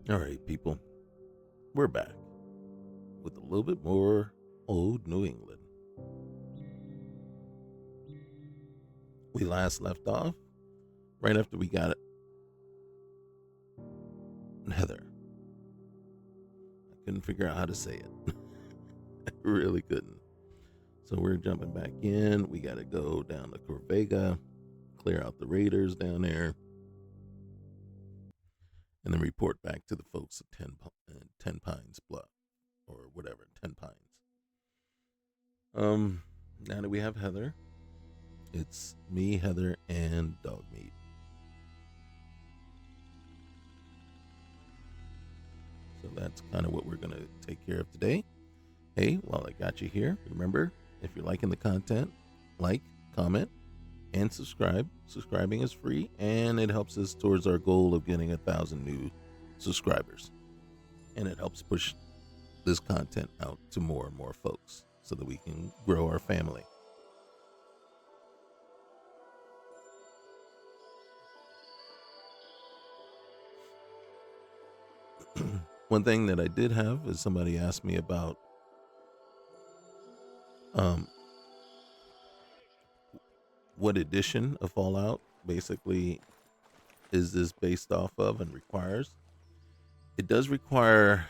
All right, people, we're back with a little bit more old New England. We last left off right after we got Heather. I couldn't figure out how to say it. I really couldn't. So we're jumping back in. We got to go down to Corvega, clear out the raiders down there, and then report back to the folks at Ten Pines Bluff, or whatever, 10 Pines. Now that we have Heather, it's me, Heather, and Dog Meat. So that's kind of what we're going to take care of today. Hey, while I got you here, remember, if you're liking the content, like, comment, and subscribe. Subscribing is free, and it helps us towards our goal of getting 1,000 new subscribers. And it helps push this content out to more and more folks so that we can grow our family. One thing that I did have is somebody asked me about what edition of Fallout basically is this based off of and requires. It does require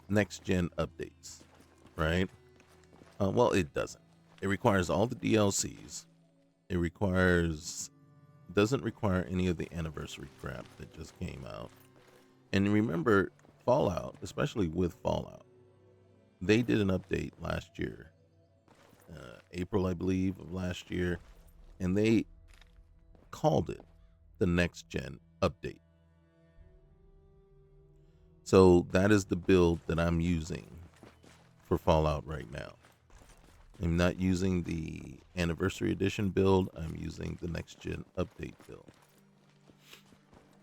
next gen updates, right? Well, it doesn't. It requires all the DLCs. Doesn't require any of the anniversary crap that just came out. And remember, Fallout, especially with Fallout, they did an update last year, April, I believe, of last year, and they called it the next gen update. So that is the build that I'm using for Fallout right now. I'm not using the anniversary edition build. I'm using the next gen update build.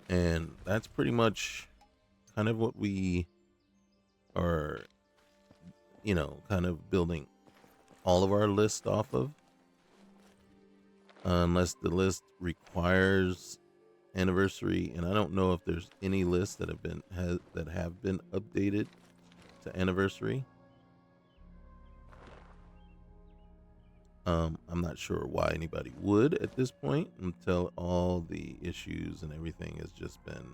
And that's pretty much kind of what we are, kind of building all of our list off of. Unless the list requires anniversary, and I don't know if there's any lists that have been updated to anniversary. I'm not sure why anybody would at this point until all the issues and everything has just been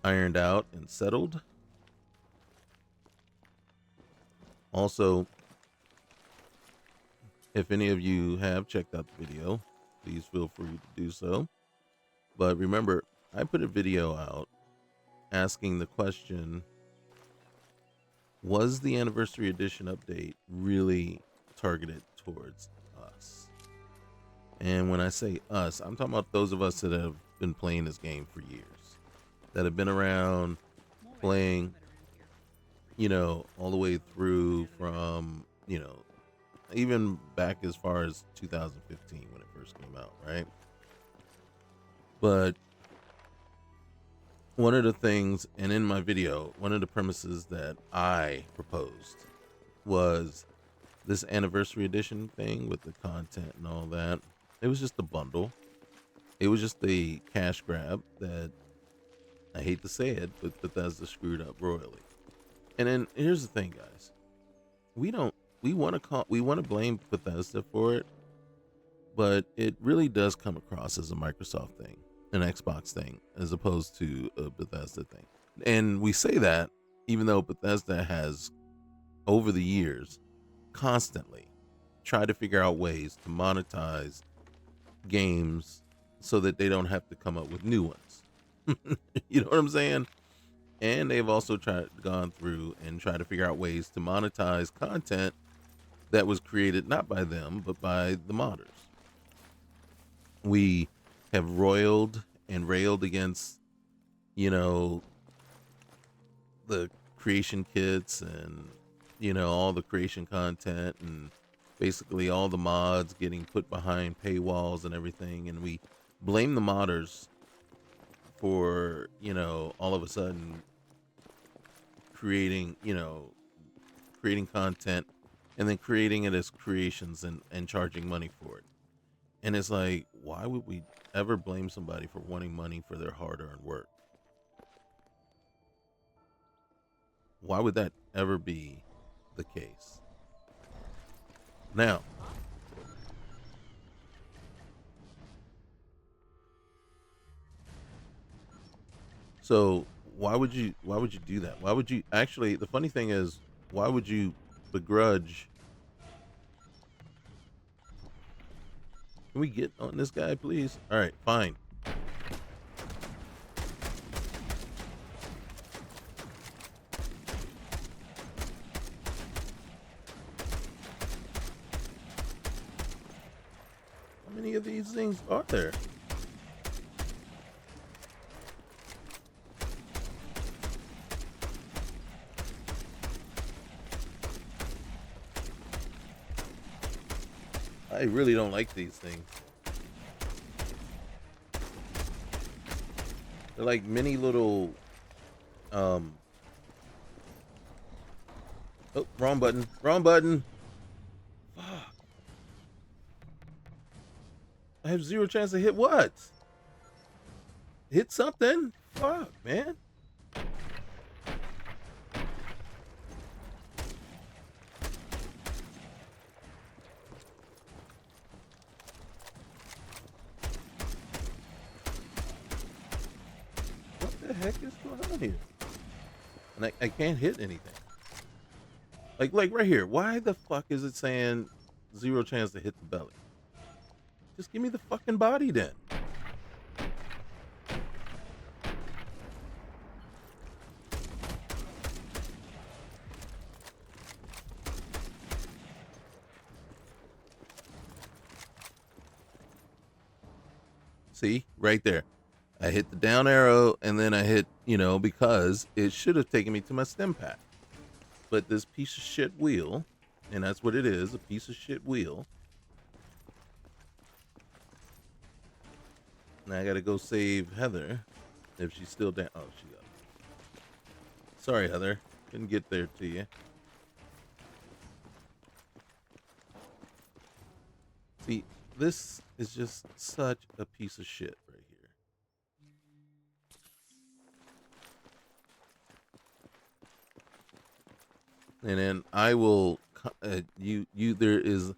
ironed out and settled. Also, if any of you have checked out the video, please feel free to do so. But remember, I put a video out asking the question, was the anniversary edition update really targeted towards us? And when I say us, I'm talking about those of us that have been playing this game for years, that have been around playing, all the way through from, even back as far as 2015 when it first came out, right? But one of the things, and in my video, one of the premises that I proposed was this anniversary edition thing with the content and all that. It was just a bundle. It was just a cash grab that, I hate to say it, but Bethesda screwed up royally. And then here's the thing, guys. We want to blame Bethesda for it, but it really does come across as a Microsoft thing, an Xbox thing, as opposed to a Bethesda thing. And we say that even though Bethesda has, over the years, constantly tried to figure out ways to monetize games so that they don't have to come up with new ones. You know what I'm saying? And they've also gone through and tried to figure out ways to monetize content that was created not by them, but by the modders. We have roiled and railed against, the creation kits and, all the creation content and basically all the mods getting put behind paywalls and everything. And we blame the modders for, all of a sudden creating content and then creating it as creations and charging money for it. And it's like, why would we ever blame somebody for wanting money for their hard-earned work? Why would that ever be the case? Now, so why would you do that? Why would you actually, the funny thing is, why would you begrudge? Can we get on this guy, please? All right, fine. How many of these things are there? I really don't like these things. They're like mini little, oh, wrong button, wrong button. Fuck. I have zero chance to hit what? Hit something? Fuck, man. What the heck is going on here? And I can't hit anything. Like right here. Why the fuck is it saying zero chance to hit the belly? Just give me the fucking body then. See, right there. I hit the down arrow and then I hit, because it should have taken me to my stem pack. But this piece of shit wheel, and that's what it is, a piece of shit wheel. Now I gotta go save Heather if she's still down. Oh, she got it. Sorry, Heather. Couldn't get there to you. See, this is just such a piece of shit right here. And then I will, there is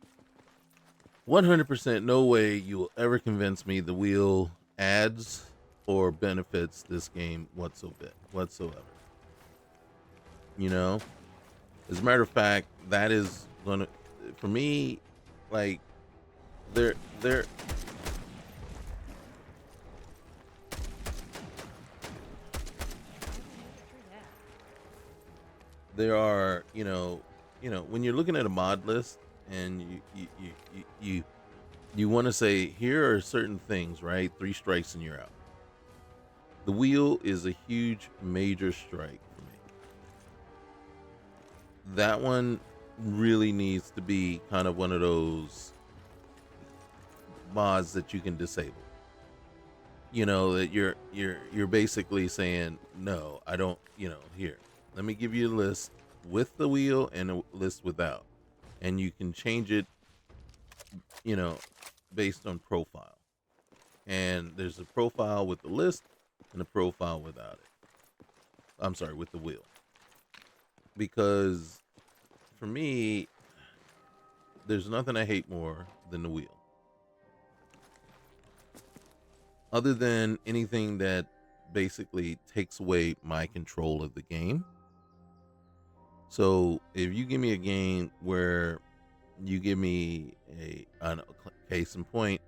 100% no way you will ever convince me the wheel adds or benefits this game whatsoever. As a matter of fact, that is gonna, for me, like, there are, when you're looking at a mod list and you want to say, here are certain things, right? 3 strikes and you're out. The wheel is a huge major strike for me. That one really needs to be kind of one of those mods that you can disable. That you're basically saying, no, I don't, here, let me give you a list with the wheel and a list without. And you can change it, based on profile. And there's a profile with the list and a profile without it. I'm sorry, with the wheel. Because for me, there's nothing I hate more than the wheel. Other than anything that basically takes away my control of the game. So if you give me a game where you give me a case in point,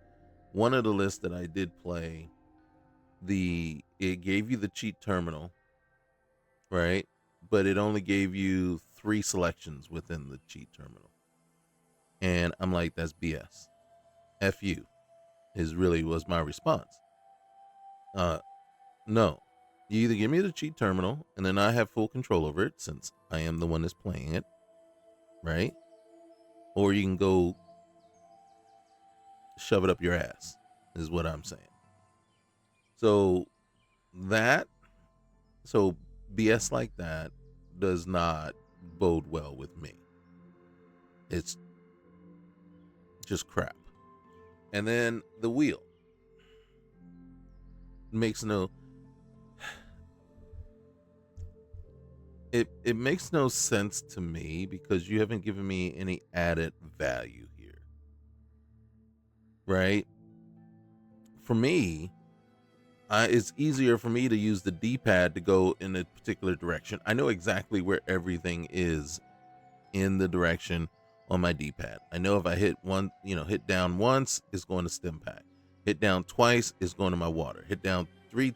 one of the lists that I did play, it gave you the cheat terminal, right? But it only gave you 3 selections within the cheat terminal. And I'm like, that's BS. F you was my response. No. You either give me the cheat terminal and then I have full control over it since I am the one that's playing it, right? Or you can go shove it up your ass, is what I'm saying. So BS like that does not bode well with me. It's just crap. And then the wheel makes no, it makes no sense to me because you haven't given me any added value here, right? For me, it's easier for me to use the D-pad to go in a particular direction. I know exactly where everything is in the direction on my D-pad. I know if I hit one, hit down once, it's going to stim pack. Hit down twice, it's going to my water. Hit down three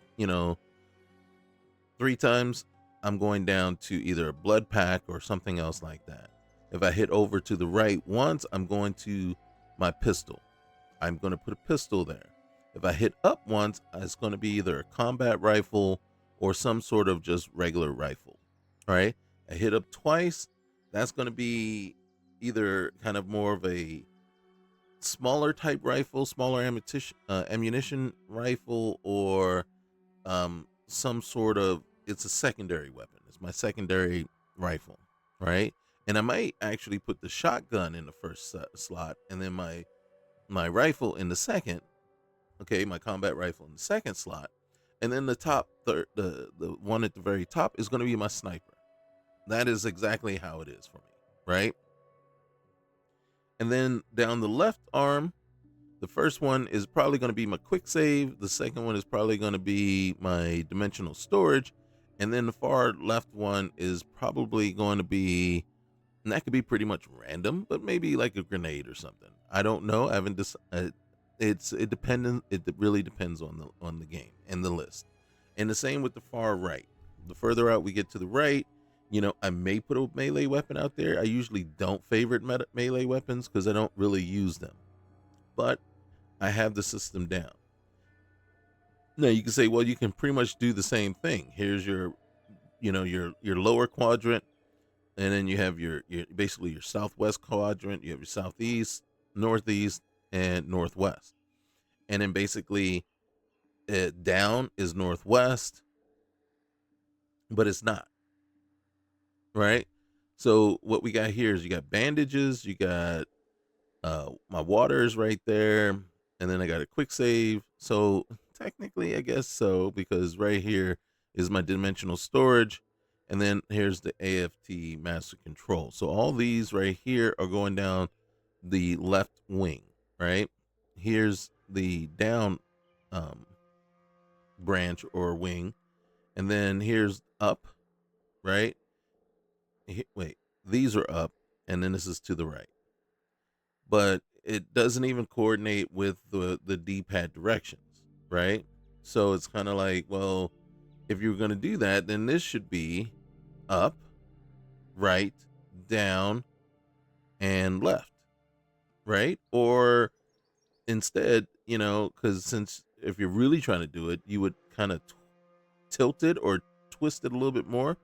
times, I'm going down to either a blood pack or something else like that. If I hit over to the right once, I'm going to my pistol. I'm going to put a pistol there. If I hit up once, it's going to be either a combat rifle or some sort of just regular rifle. All right. I hit up twice, that's going to be either kind of more of a smaller type rifle, smaller ammunition rifle, or some sort of, it's a secondary weapon. It's my secondary rifle, right? And I might actually put the shotgun in the first slot, and then my rifle in the second. Okay, my combat rifle in the second slot, and then the top third, the one at the very top is going to be my sniper. That is exactly how it is for me, right? And then down the left arm, the first one is probably going to be my quick save. The second one is probably going to be my dimensional storage. And then the far left one is probably going to be, and that could be pretty much random, but maybe like a grenade or something. I don't know. I haven't decided. It dependent. It really depends on the game and the list. And the same with the far right. The further out we get to the right, I may put a melee weapon out there. I usually don't favorite melee weapons because I don't really use them. But I have the system down. Now you can say, well, you can pretty much do the same thing. Here's your lower quadrant, and then you have your basically your southwest quadrant. You have your southeast, northeast, and northwest. And then basically down is northwest, but it's not, right? So what we got here is you got bandages, you got my water's right there, and then I got a quick save. So technically, I guess so, because right here is my dimensional storage, and then here's the AFT master control. So all these right here are going down the left wing, right? Here's the down branch or wing, and then here's up, right? Wait, these are up, and then this is to the right. But it doesn't even coordinate with the D-pad directions, right? So it's kind of like, well, if you're going to do that, then this should be up, right, down, and left, right? Or instead, because since if you're really trying to do it, you would kind of tilt it or twist it a little bit more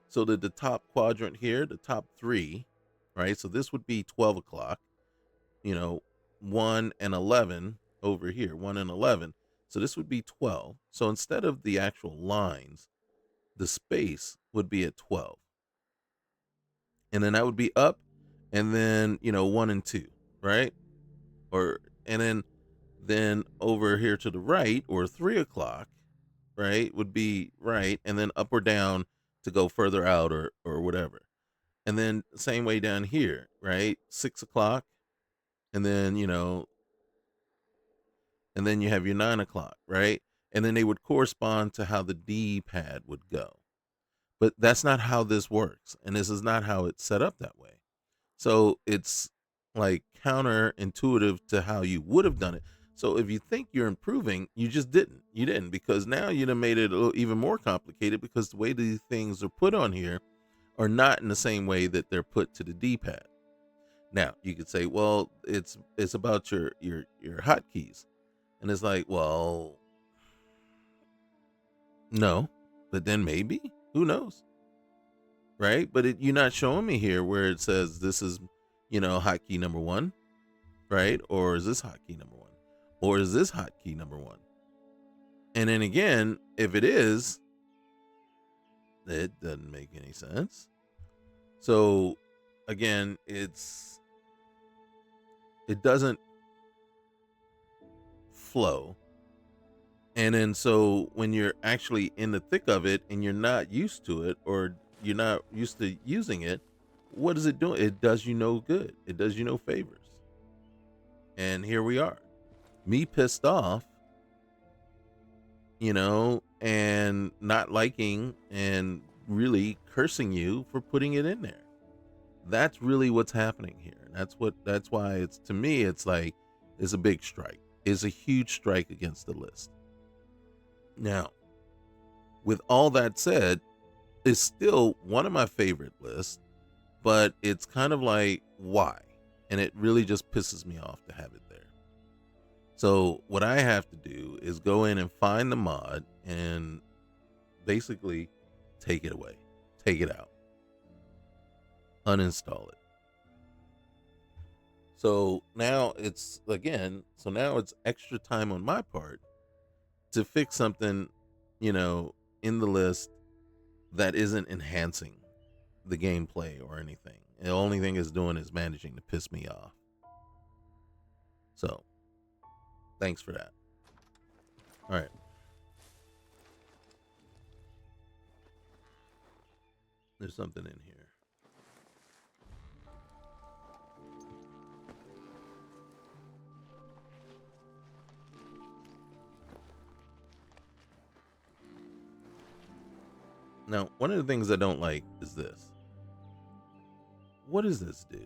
so that the top quadrant here, the top three, right? So this would be 12 o'clock, 1 and 11 over here, 1 and 11. So this would be 12. So instead of the actual lines, the space would be at 12. And then that would be up, and then, 1 and 2, right? And then over here to the right, or 3 o'clock, right, would be right, and then up or down to go further out or whatever. And then same way down here, right? 6 o'clock, and then, and then you have your 9 o'clock, right? And then they would correspond to how the D-pad would go. But that's not how this works, and this is not how it's set up that way. So it's like counterintuitive to how you would have done it. So if you think you're improving, you just didn't. You didn't, because now you'd have made it a little even more complicated, because the way these things are put on here are not in the same way that they're put to the D-pad. Now you could say, well, it's about your hotkeys, and it's like, well, no, but then maybe, who knows, right? But you're not showing me here where it says this is, hotkey number 1, right? Or is this hotkey number 1? Or is this hotkey number 1? And then again, if it is, it doesn't make any sense. So again, it doesn't flow. And then so when you're actually in the thick of it and you're not used to it, or you're not used to using it, what is it doing? It does you no good. It does you no favors. And here we are, me pissed off, and not liking and really cursing you for putting it in there. That's really what's happening here. And that's why it's, to me, it's like, it's a big strike. It's a huge strike against the list. Now, with all that said, it's still one of my favorite lists, but it's kind of like, why? And it really just pisses me off to have it there. So what I have to do is go in and find the mod and basically take it away, take it out, uninstall it. So now it's extra time on my part to fix something, in the list that isn't enhancing the gameplay or anything. The only thing it's doing is managing to piss me off. So, thanks for that. All right. There's something in here. Now, one of the things I don't like is this. What does this do?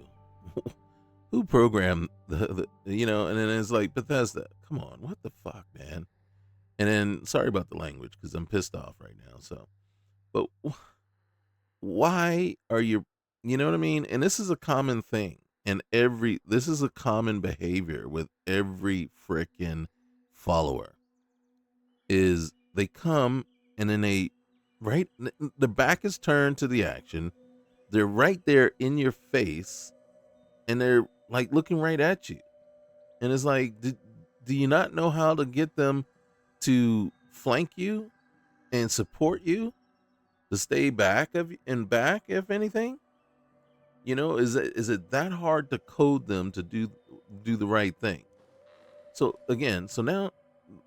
Who programmed and then it's like, Bethesda, come on, what the fuck, man? And then, sorry about the language, because I'm pissed off right now. So, but why are you know what I mean? And this is a common thing. And this is a common behavior with every freaking follower, is they come and then the back is turned to the action. They're right there in your face and they're like looking right at you. And it's like, do you not know how to get them to flank you and support you, to stay back if anything? Is it that hard to code them to do the right thing? So again, now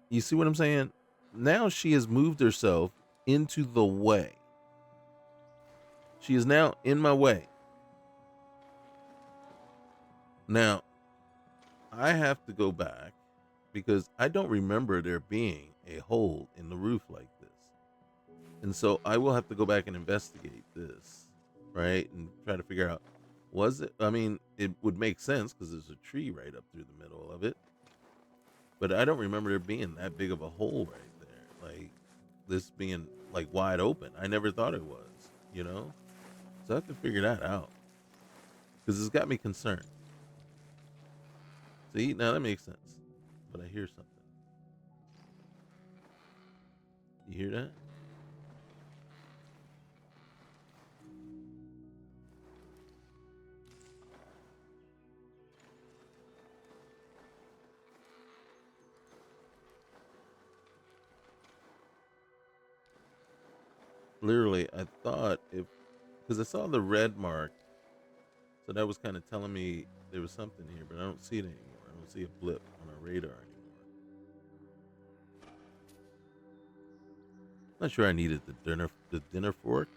you see what I'm saying? Now she has moved herself into the way. She is now in my way. Now, I have to go back because I don't remember there being a hole in the roof like this. And so I will have to go back and investigate this, right? And try to figure out, it would make sense because there's a tree right up through the middle of it. But I don't remember there being that big of a hole right there. Like this being like wide open. I never thought it was, So I have to figure that out because it's got me concerned. See, now that makes sense. But I hear something. You hear that? Literally, I thought because I saw the red mark, so that was kind of telling me there was something here, but I don't see it anymore. I don't see a blip on our radar anymore. Not sure I needed the dinner fork,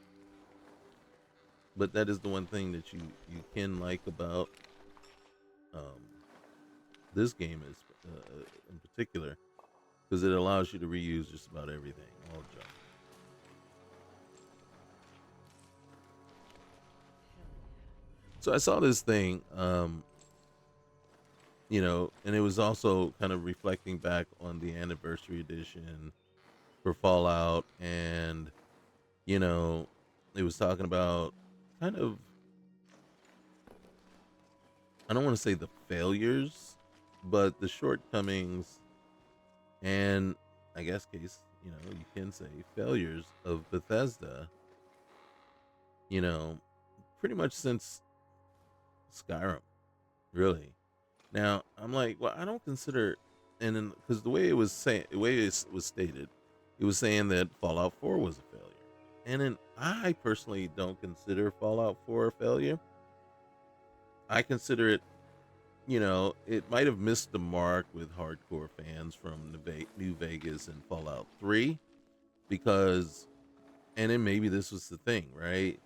but that is the one thing that you can like about this game is in particular, because it allows you to reuse just about everything, all junk. So I saw this thing, and it was also kind of reflecting back on the anniversary edition for Fallout, and it was talking about kind of, I don't want to say the failures, but the shortcomings, and I guess you can say failures of Bethesda, pretty much since Skyrim, really. Now I'm like, well, I don't consider, and then because the way it was stated, it was saying that Fallout 4 was a failure, and then I personally don't consider Fallout 4 a failure. I consider it, it might have missed the mark with hardcore fans from New Vegas and Fallout 3, because And then maybe this was the thing, right?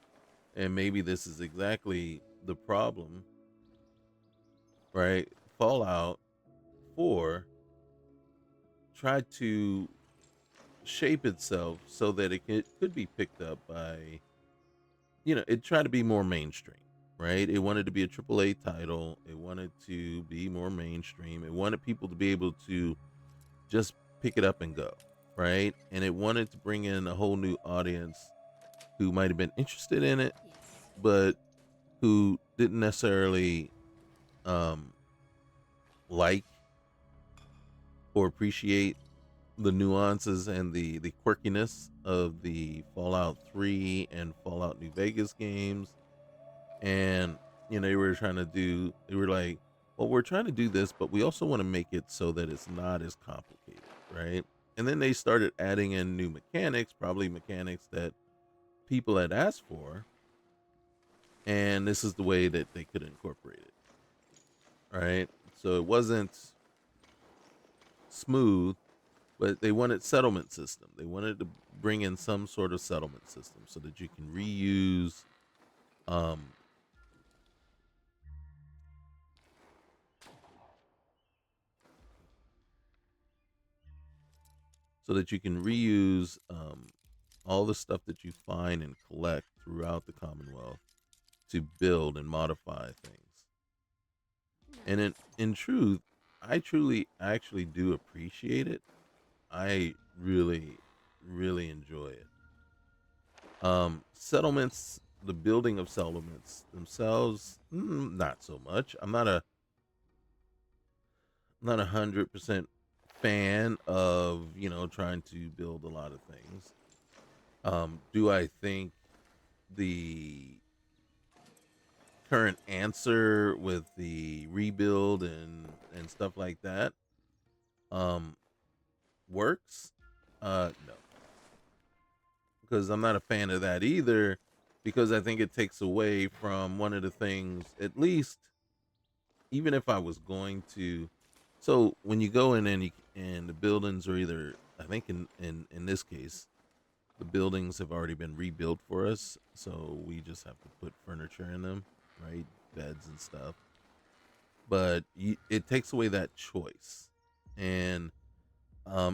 And maybe this is exactly the problem, right? Fallout 4 tried to shape itself so that it could be picked up by, it tried to be more mainstream, right? It wanted to be a AAA title. It wanted to be more mainstream. It wanted people to be able to just pick it up and go, right? And it wanted to bring in a whole new audience who might have been interested in it, but who didn't necessarily um, like or appreciate the nuances and the quirkiness of the Fallout 3 and Fallout New Vegas games. And they were like, well, we're trying to do this, but we also want to make it so that it's not as complicated, right? And then they started adding in new mechanics, probably mechanics that people had asked for, and this is the way that they could incorporate it, right? So it wasn't smooth, but they wanted settlement system. They wanted to bring in some sort of settlement system so that you can reuse, um, all the stuff that you find and collect throughout the Commonwealth to build and modify things. And in truth, I truly actually do appreciate it. I really, really enjoy it. Settlements, the building of settlements themselves, not so much. I'm not 100% fan of trying to build a lot of things. Do I think the current answer with the rebuild and stuff like that um works? No, because I'm not a fan of that either, because I think it takes away from one of the things, at least. Even if I was going to, so when you go in and the buildings are either, I think in this case, the buildings have already been rebuilt for us, so we just have to put furniture in them, right? Beds and stuff. But it takes away that choice, and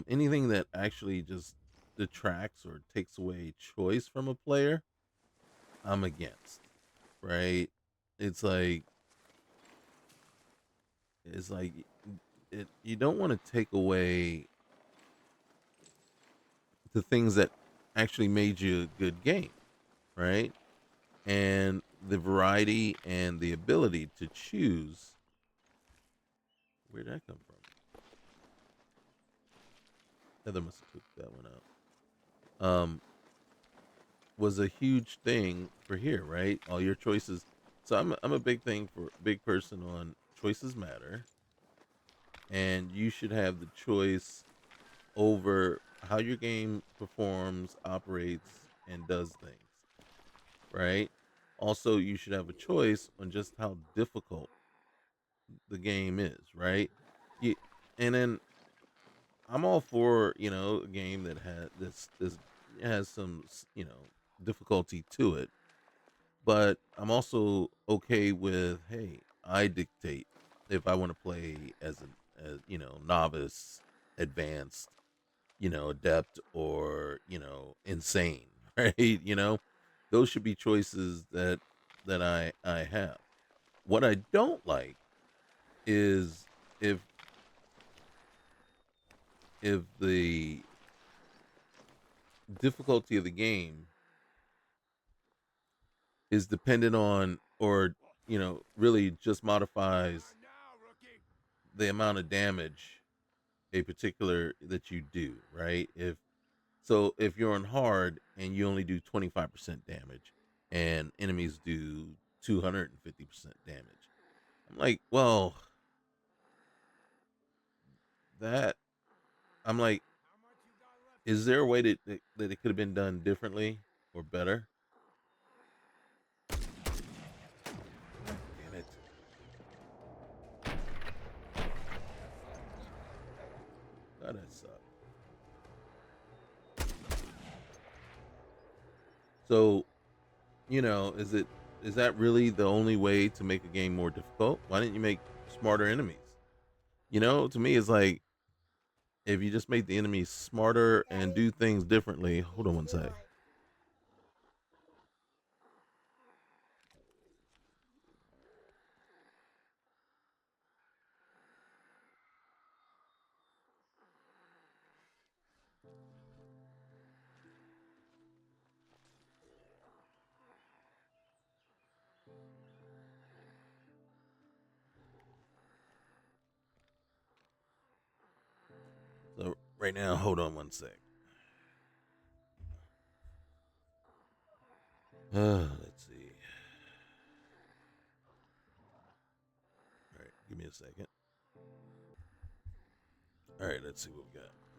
anything that actually just detracts or takes away choice from a player, I'm against, right? It's like it's like you don't want to take away the things that actually made you a good game, right? And the variety and the ability to choose. Where'd that come from? Heather must have took that one out. Was a huge thing for here, right? All your choices. So I'm a big person on choices matter, and you should have the choice over how your game performs, operates, and does things, right? Also, you should have a choice on just how difficult the game is, right? You, and then I'm all for a game that has some difficulty to it, but I'm also okay with, hey, I dictate if I want to play as an as novice, advanced, adept, or insane, right? Those should be choices that I have. What I don't like is if the difficulty of the game is dependent on, or really just modifies the amount of damage a particular that you do, right? If you're on hard and you only do 25% damage and enemies do 250% damage, I'm like, well, that I'm like, is there a way that it could have been done differently or better? Damn it. God, that sucked. So, is that really the only way to make a game more difficult? Why didn't you make smarter enemies? To me, it's like if you just make the enemies smarter and do things differently. Hold on one sec. So right now, hold on one sec. Let's see. All right, give me a second. All right, let's see what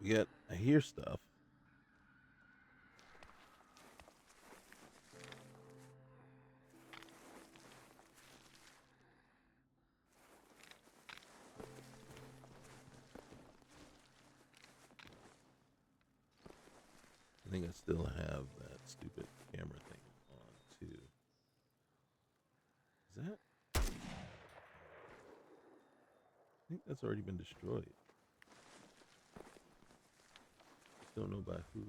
we got. I hear stuff. I think I still have that stupid camera thing on too. Is that? I think that's already been destroyed. Just don't know by who.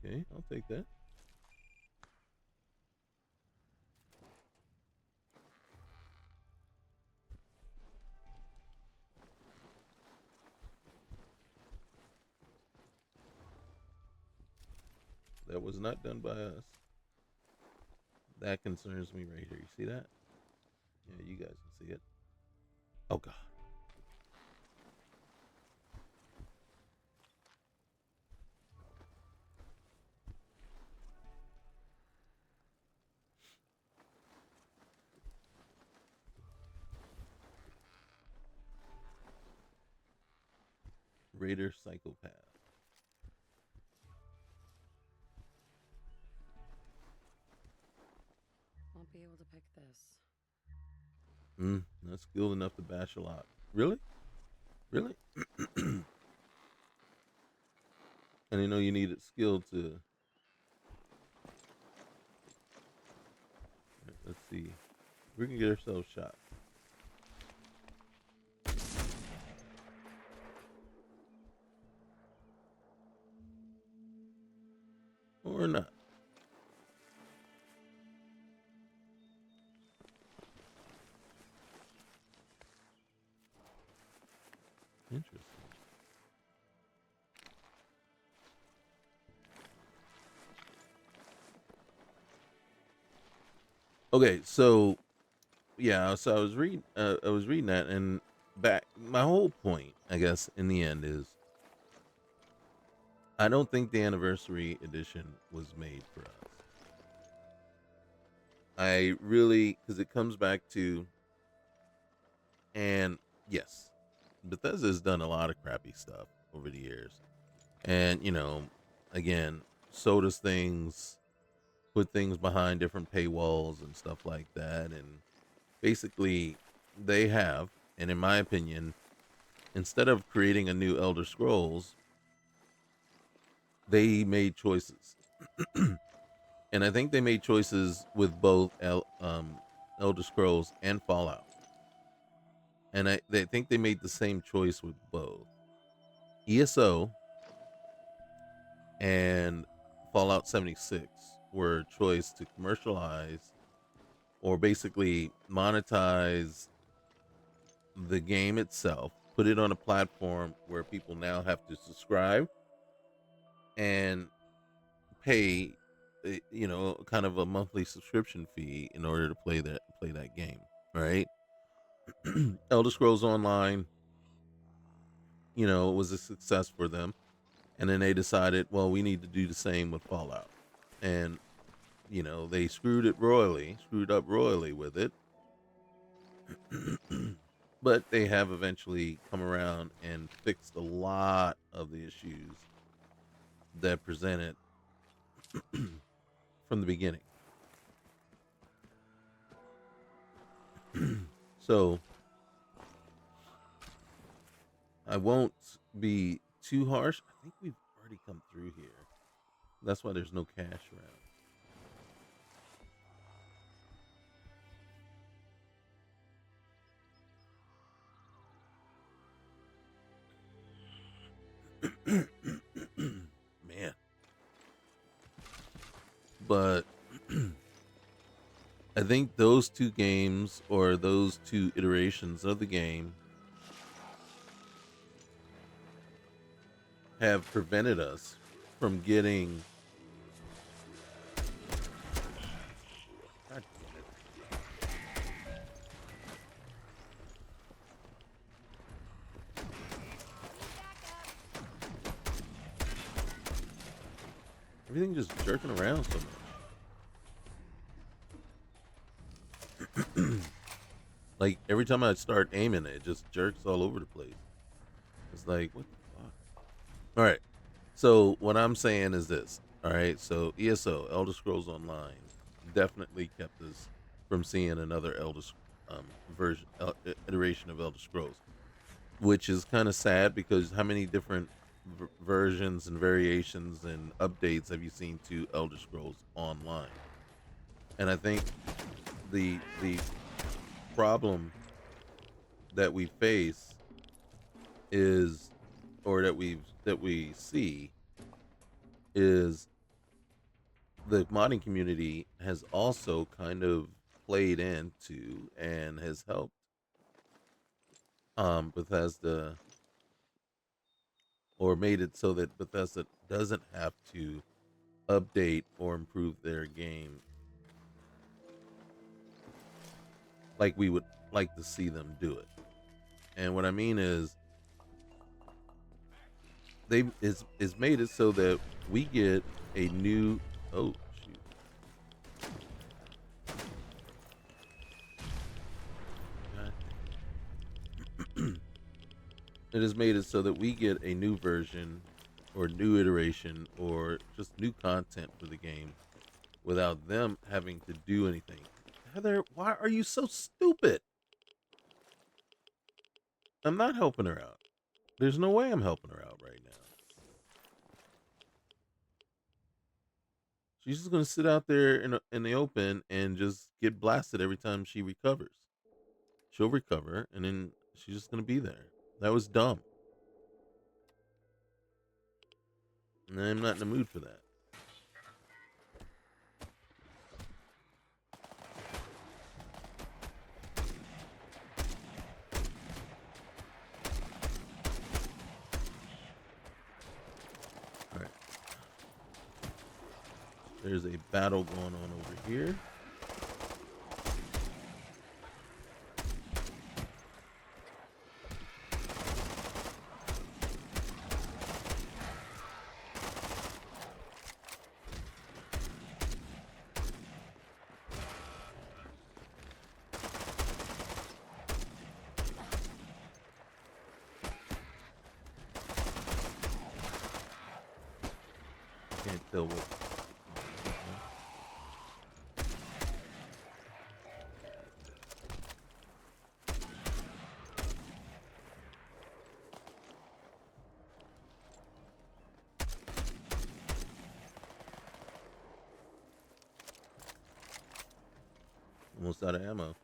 Okay, I'll take that. That was not done by us. That concerns me right here. You see that? Yeah, you guys can see it. Oh God. Raider psychopath. Won't be able to pick this. Not skilled enough to bash a lot. Really? Really? And you know you needed skill to. Let's see. We can get ourselves shot. Or not. Interesting. Okay, so yeah, so I was reading that, and back. My whole point, I guess, in the end, is I don't think the anniversary edition was made for us. I really, because it comes back to, and yes, Bethesda has done a lot of crappy stuff over the years, and again, sold us things, put things behind different paywalls and stuff like that, and basically they have, and in my opinion, instead of creating a new Elder Scrolls, they made choices. And I think they made choices with both Elder Scrolls and Fallout. And they think they made the same choice with both ESO and Fallout 76 were a choice to commercialize or basically monetize the game itself, put it on a platform where people now have to subscribe and pay, kind of a monthly subscription fee in order to play that game, right? Elder Scrolls Online, was a success for them, and then they decided, well, we need to do the same with Fallout, and they screwed up royally with it. But they have eventually come around and fixed a lot of the issues that presented from the beginning. So I won't be too harsh. I think we've already come through here. That's why there's no cash around. Man. But I think those two games, or those two iterations of the game, have prevented us from getting. God damn it. Everything just jerking around so much. Like every time I start aiming, it just jerks all over the place. It's like, what the fuck? All right. So what I'm saying is this. All right. So ESO, Elder Scrolls Online, definitely kept us from seeing another version, iteration of Elder Scrolls, which is kind of sad because how many different versions and variations and updates have you seen to Elder Scrolls Online? And I think the problem that we face is, or that we see, is the modding community has also kind of played into and has helped Bethesda, or made it so that Bethesda doesn't have to update or improve their game like we would like to see them do it. And what I mean is it's made it so that we get a new, oh shoot. It has made it so that we get a new version or new iteration or just new content for the game without them having to do anything. Heather, why are you so stupid? I'm not helping her out. There's no way I'm helping her out right now. She's just gonna sit out there in the open and just get blasted every time she recovers. She'll recover, and then she's just gonna be there. That was dumb, and I'm not in the mood for that. All right, there's a battle going on over here. Can't tell what. Almost out of ammo.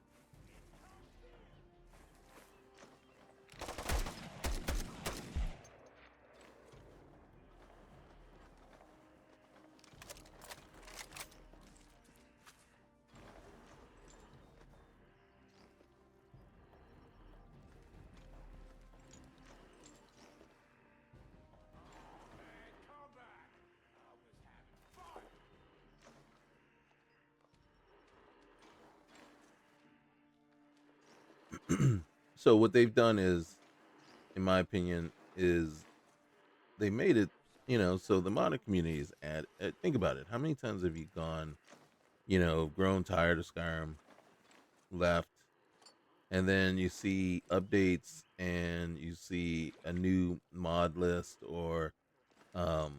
So what they've done is, in my opinion, is they made it, so the modding community is think about it. How many times have you gone, grown tired of Skyrim, left, and then you see updates and you see a new mod list or a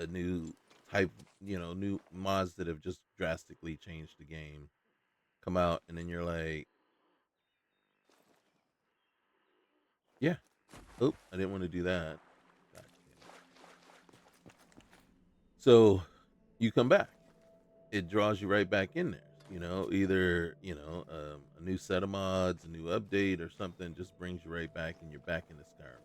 new type, new mods that have just drastically changed the game come out, and then you're like, yeah, Oh, I didn't want to do that. God damn it. So you come back. It draws you right back in there. Either a new set of mods, a new update, or something just brings you right back, and you're back into Skyrim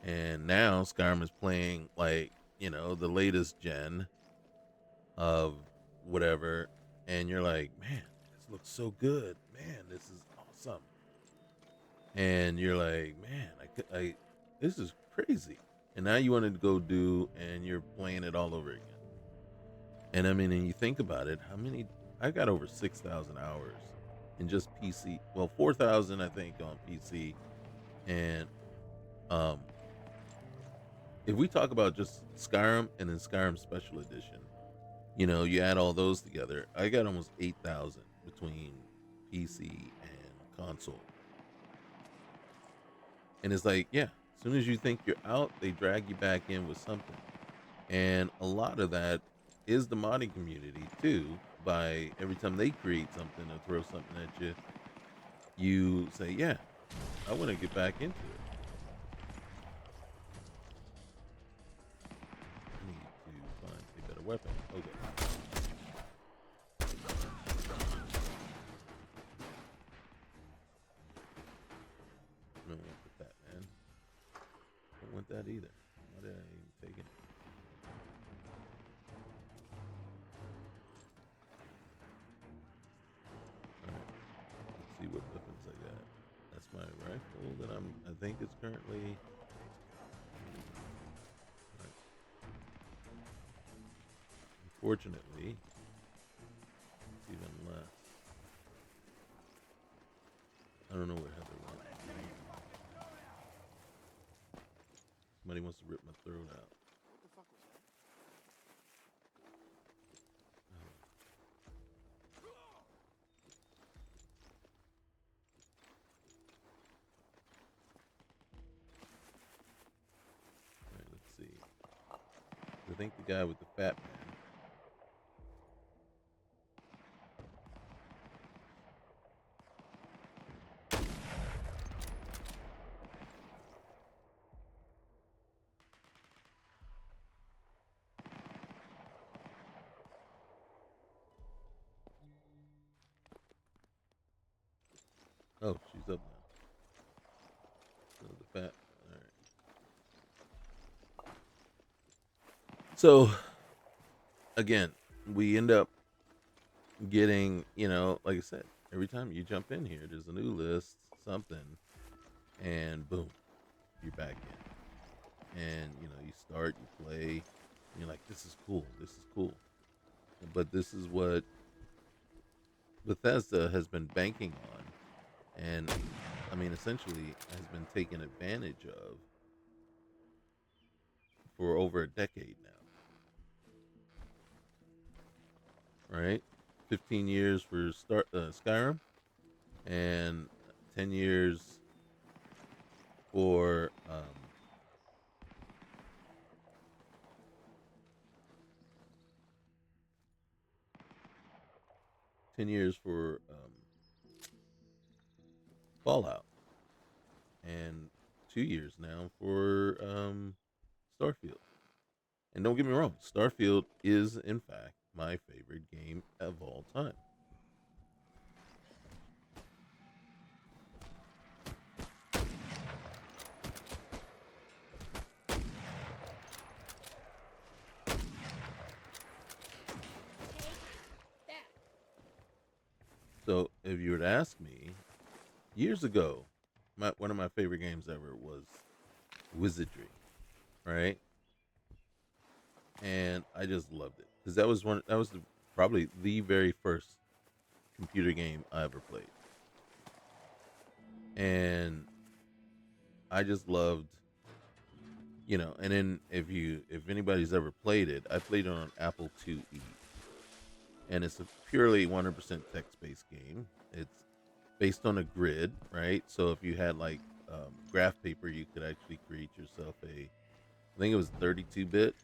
again. And now Skyrim is playing like the latest gen of whatever, and you're like, man, this looks so good, man, this is awesome, and you're like, man, this is crazy, and now you want to go do, and you're playing it all over again. And I mean, and you think about it, I got over 6,000 hours in just PC. Well, 4,000 I think on PC, and um, if we talk about just Skyrim and then Skyrim Special Edition, you add all those together, I got almost 8,000 between PC and console. And it's like, yeah, as soon as you think you're out, they drag you back in with something. And a lot of that is the modding community too. By every time they create something or throw something at you, you say, yeah, I want to get back into it. I need to find a better weapon. Okay. No, I want that, man. Don't want that either. Why did I even take it? Alright. Let's see what weapons I got. That's my rifle that I think is currently. Right. Unfortunately, it's even less. I don't know what Heather wants. Somebody wants to rip my throat out. What the fuck was that? Alright, let's see. I think the guy with the fat man. Oh, she's up now. So the fat. Alright. So, again, we end up getting, like I said, every time you jump in here, there's a new list, something, and boom, you're back in. And, you start, you play, and you're like, this is cool, this is cool. But this is what Bethesda has been banking on, and I mean, essentially has been taken advantage of for over a decade now, right? 15 years for Skyrim, and 10 years for 10 years for Fallout, and 2 years now for Starfield. And don't get me wrong, Starfield is in fact my favorite game of all time. So if you were to ask me, years ago, one of my favorite games ever was Wizardry, right? And I just loved it because that was probably the very first computer game I ever played, and I just loved, And then if anybody's ever played it, I played it on Apple IIe, and it's a purely 100% text-based game. It's based on a grid, right? So if you had like graph paper, you could actually create yourself I think it was 32-bit,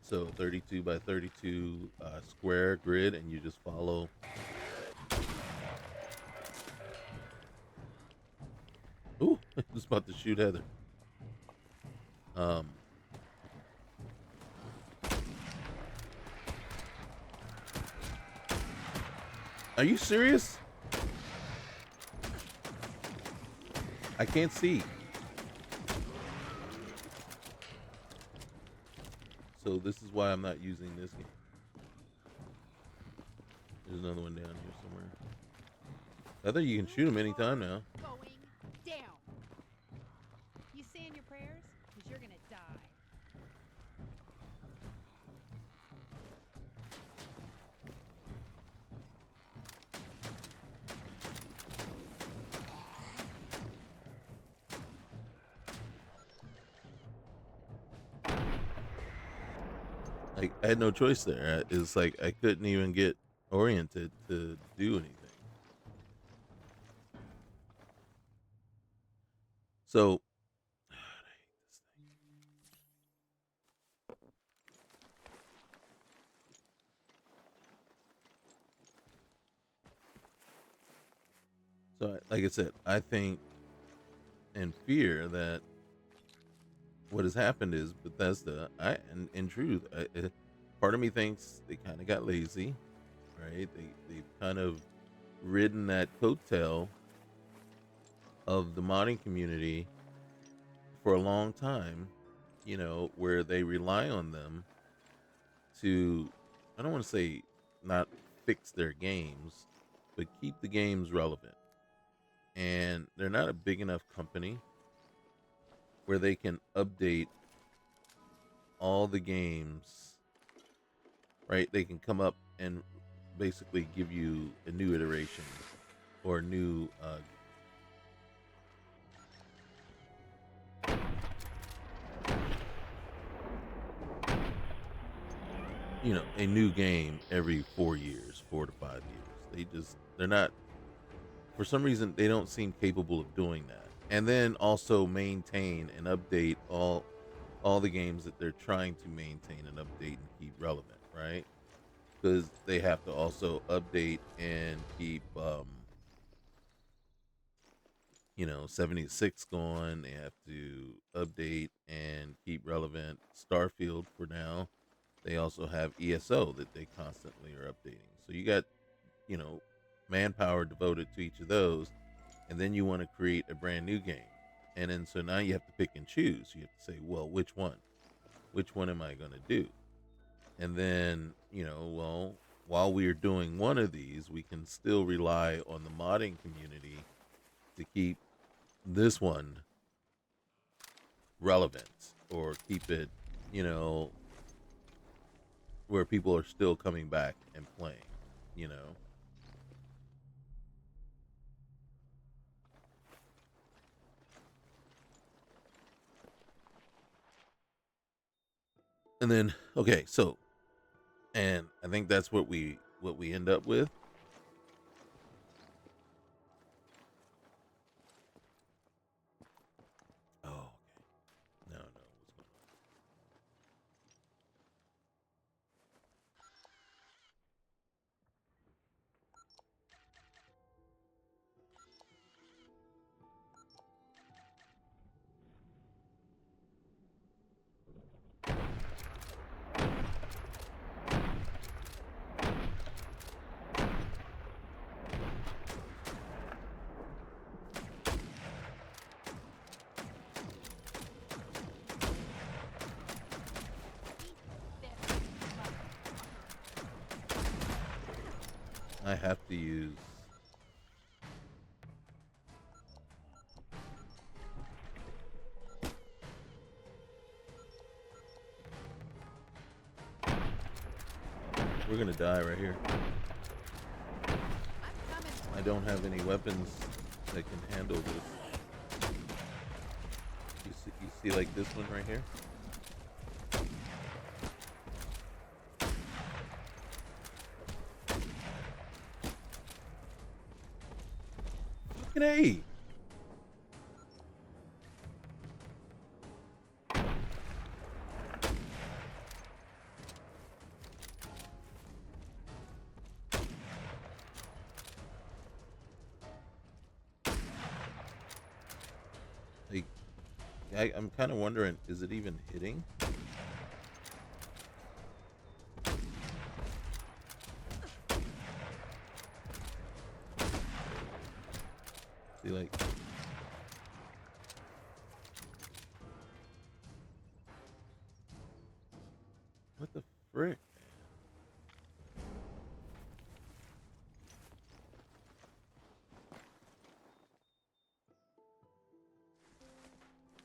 so 32 by 32 square grid, and you just follow. Ooh, Just about to shoot Heather. Are you serious? I can't see. So this is why I'm not using this game. There's another one down here somewhere. I think you can shoot him anytime now. Going down. You saying your prayers? Because you're gonna die. Like, I had no choice there. It's like I couldn't even get oriented to do anything. So, so like I said, I think and fear that what has happened is Bethesda. In truth, part of me thinks they kind of got lazy, right? They've kind of ridden that coattail of the modding community for a long time, you know, where they rely on them to, I don't want to say not fix their games, but keep the games relevant. And they're not a big enough company where they can update all the games, right? They can come up and basically give you a new iteration or a new you know, a new game every 4 years, 4 to 5 years. They're not, for some reason, they don't seem capable of doing that. And then also maintain and update all the games that they're trying to maintain and update and keep relevant, right? Because they have to also update and keep, you know, 76 going. They have to update and keep relevant. Starfield for now. They also have ESO that they constantly are updating. So you got, you know, manpower devoted to each of those, and then you want to create a brand new game. And then so now you have to pick and choose. You have to say, well, which one? Which one am I going to do? And then, you know, well, while we are doing one of these, we can still rely on the modding community to keep this one relevant or keep it, you know, where people are still coming back and playing, you know. And then, okay, so, and I think that's what we end up with. Oh, okay. No, what's going on? I have to use. We're gonna die right here. I don't have any weapons that can handle this. You see like this one right here? Fucking A! Like, I'm kind of wondering, is it even hitting? See, like, what the frick?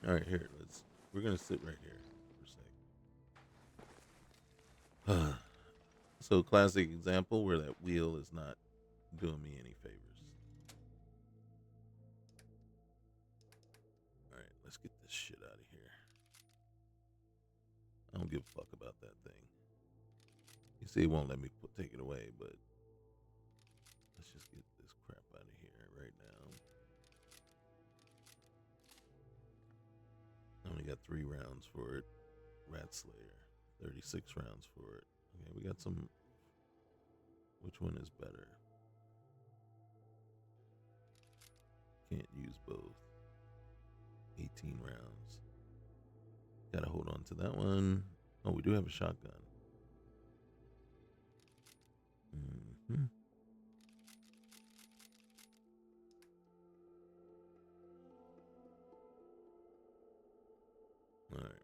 All right, here. We're gonna sit right here for a sec. So, classic example where that wheel is not doing me any favors. All right, let's get this shit out of here. I don't give a fuck about that thing. You see, it won't let me take it away, but let's just get this crap out of here right now. I only got 3 rounds for it. Rat Slayer, 36 rounds for it. Okay, we got some. Which one is better? Can't use both. 18 rounds. Gotta hold on to that one. Oh, we do have a shotgun. Mm-hmm. All right.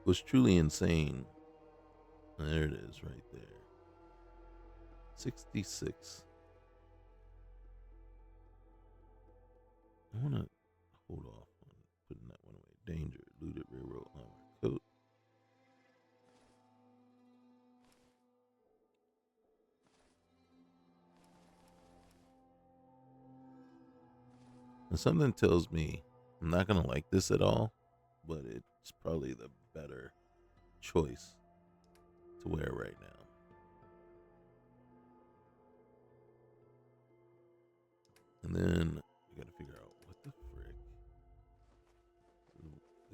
What's truly insane. There it is right there. 66. I want to hold off on putting that one away. Danger, looted, railroad, armor, coat. And something tells me I'm not going to like this at all, but it's probably the better choice to wear right now. And then I got to figure out what the frick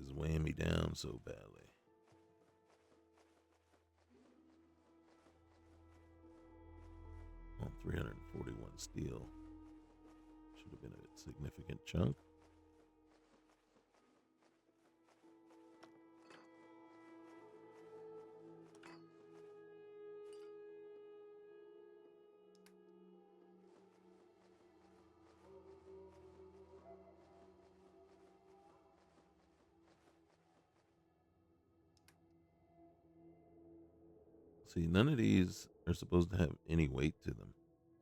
is weighing me down so badly. Oh, 341 steel. Should have been a significant chunk. See, none of these are supposed to have any weight to them.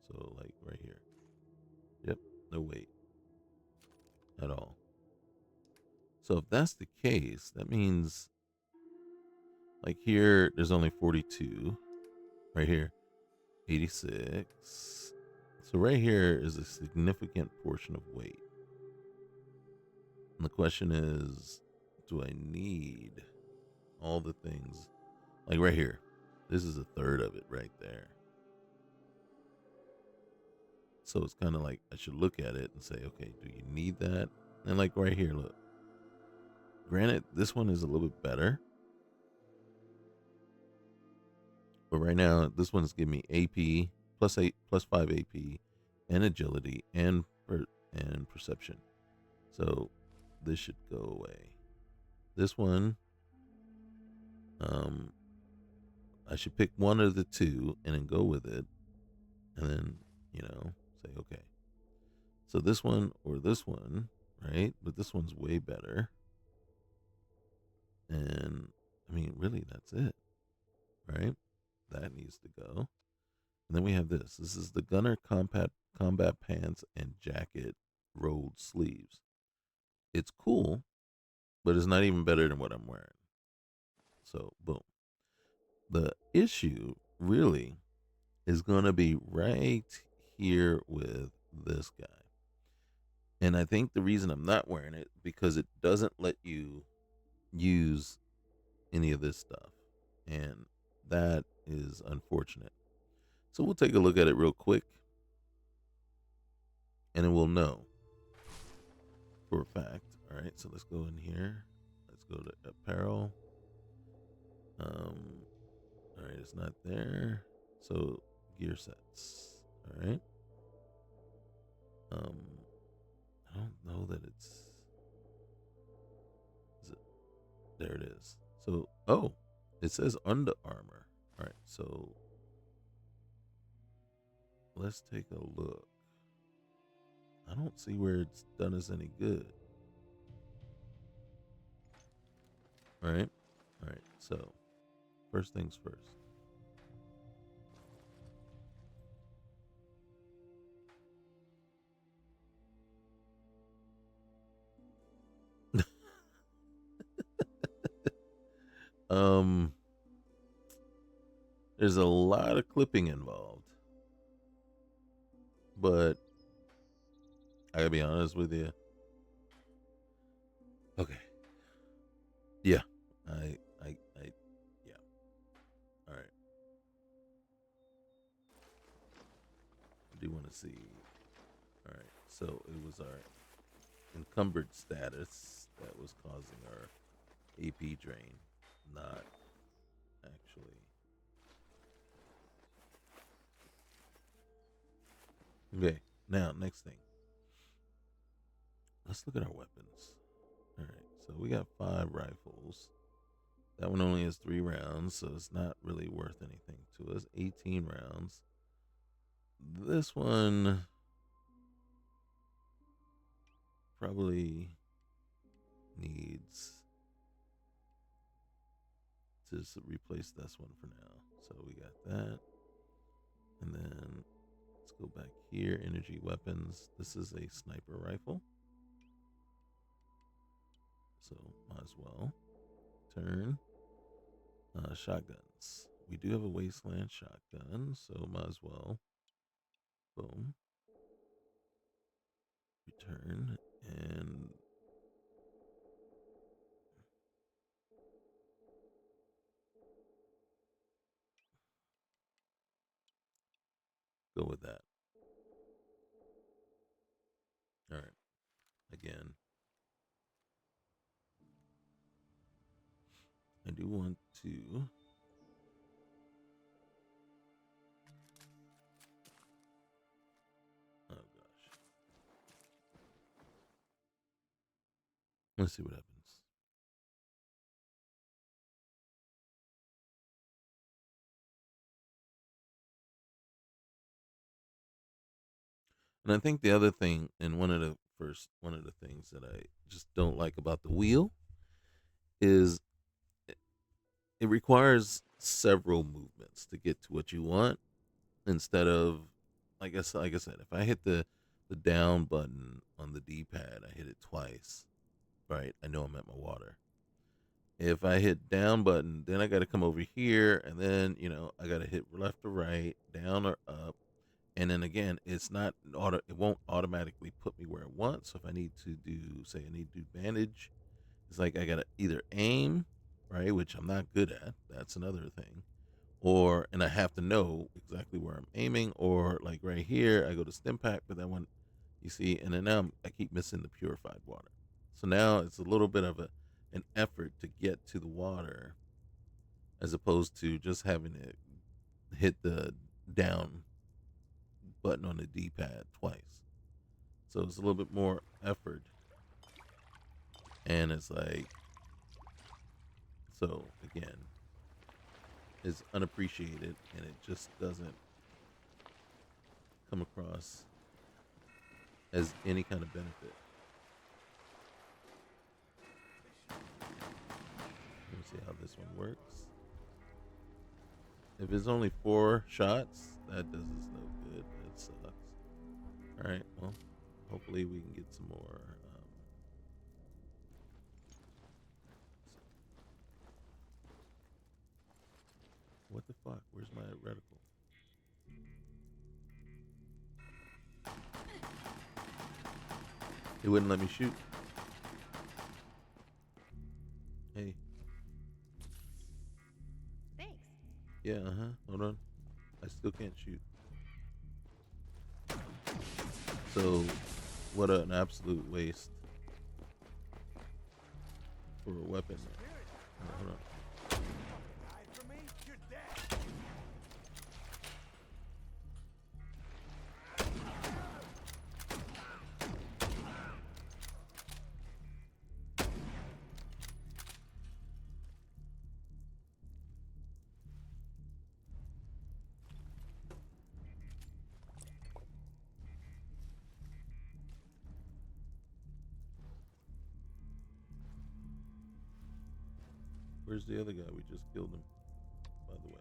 So, like right here. Yep, no weight at all. So, if that's the case, that means like here, there's only 42. Right here, 86. So, right here is a significant portion of weight. And the question is, do I need all the things? Like right here, this is a third of it right there. So it's kind of like I should look at it and say, okay, do you need that? And like right here, look. Granted, this one is a little bit better. But right now, this one's giving me AP plus 8, plus 5 AP, and agility and perception. So this should go away. This one, I should pick one of the two and then go with it, and then say okay. So this one or this one, right? But this one's way better. And I mean, really, that's it, right? That needs to go. And then we have this. This is the Gunner combat pants and jacket rolled sleeves. It's cool, but it's not even better than what I'm wearing. So, boom. The issue really is going to be right here with this guy. And I think the reason I'm not wearing it because it doesn't let you use any of this stuff. And that is unfortunate. So we'll take a look at it real quick and then we'll know for a fact. All right, so let's go in here. Let's go to apparel. All right, it's not there. So gear sets. All right. I don't know that it's. Is it? There it is. So it says Under Armour. All right, so let's take a look. I don't see where it's done us any good. All right. All right. So, first things first. um, there's a lot of clipping involved, but I gotta be honest with you. Okay. Yeah. Yeah. All right. I do want to see. All right. So it was our encumbered status that was causing our AP drain, not actually. Okay. Now, next thing. Let's look at our weapons. All right. So we got 5 rifles. That one only has 3 rounds, so it's not really worth anything to us. 18 rounds. This one probably needs to replace this one for now. So we got that. And then let's go back here. Energy weapons. This is a sniper rifle. So might as well. Turn. Shotguns. We do have a wasteland shotgun, so might as well. Boom. Return and go with that. All right. Again, I do want to. Oh gosh. Let's see what happens. And I think the other thing, and one of the things that I just don't like about the wheel is it requires several movements to get to what you want instead of like I said, if I hit the down button on the D-pad, I hit it twice, right? I know I'm at my water. If I hit down button, then I got to come over here and then, I got to hit left or right, down or up. And then again, it's not it won't automatically put me where I want. So if I need to say I need to do bandage, it's like I got to either aim, right, which I'm not good at. That's another thing. And I have to know exactly where I'm aiming, or like right here, I go to stim pack, but that one, you see, and then now I keep missing the purified water. So now it's a little bit of an effort to get to the water as opposed to just having to hit the down button on the D-pad twice. So it's a little bit more effort. And it's like, so again, it's unappreciated and it just doesn't come across as any kind of benefit. Let me see how this one works. If it's only 4 shots, that does us no good. That sucks. All right, well, hopefully we can get some more Fuck, where's my reticle? It wouldn't let me shoot. Hey. Thanks. Yeah, hold on. I still can't shoot. So, what an absolute waste for a weapon. Hold on. Where's the other guy? We just killed him, by the way.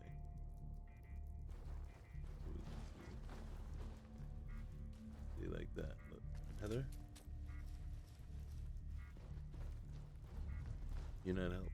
See, like that. Look, Heather? You're not helping.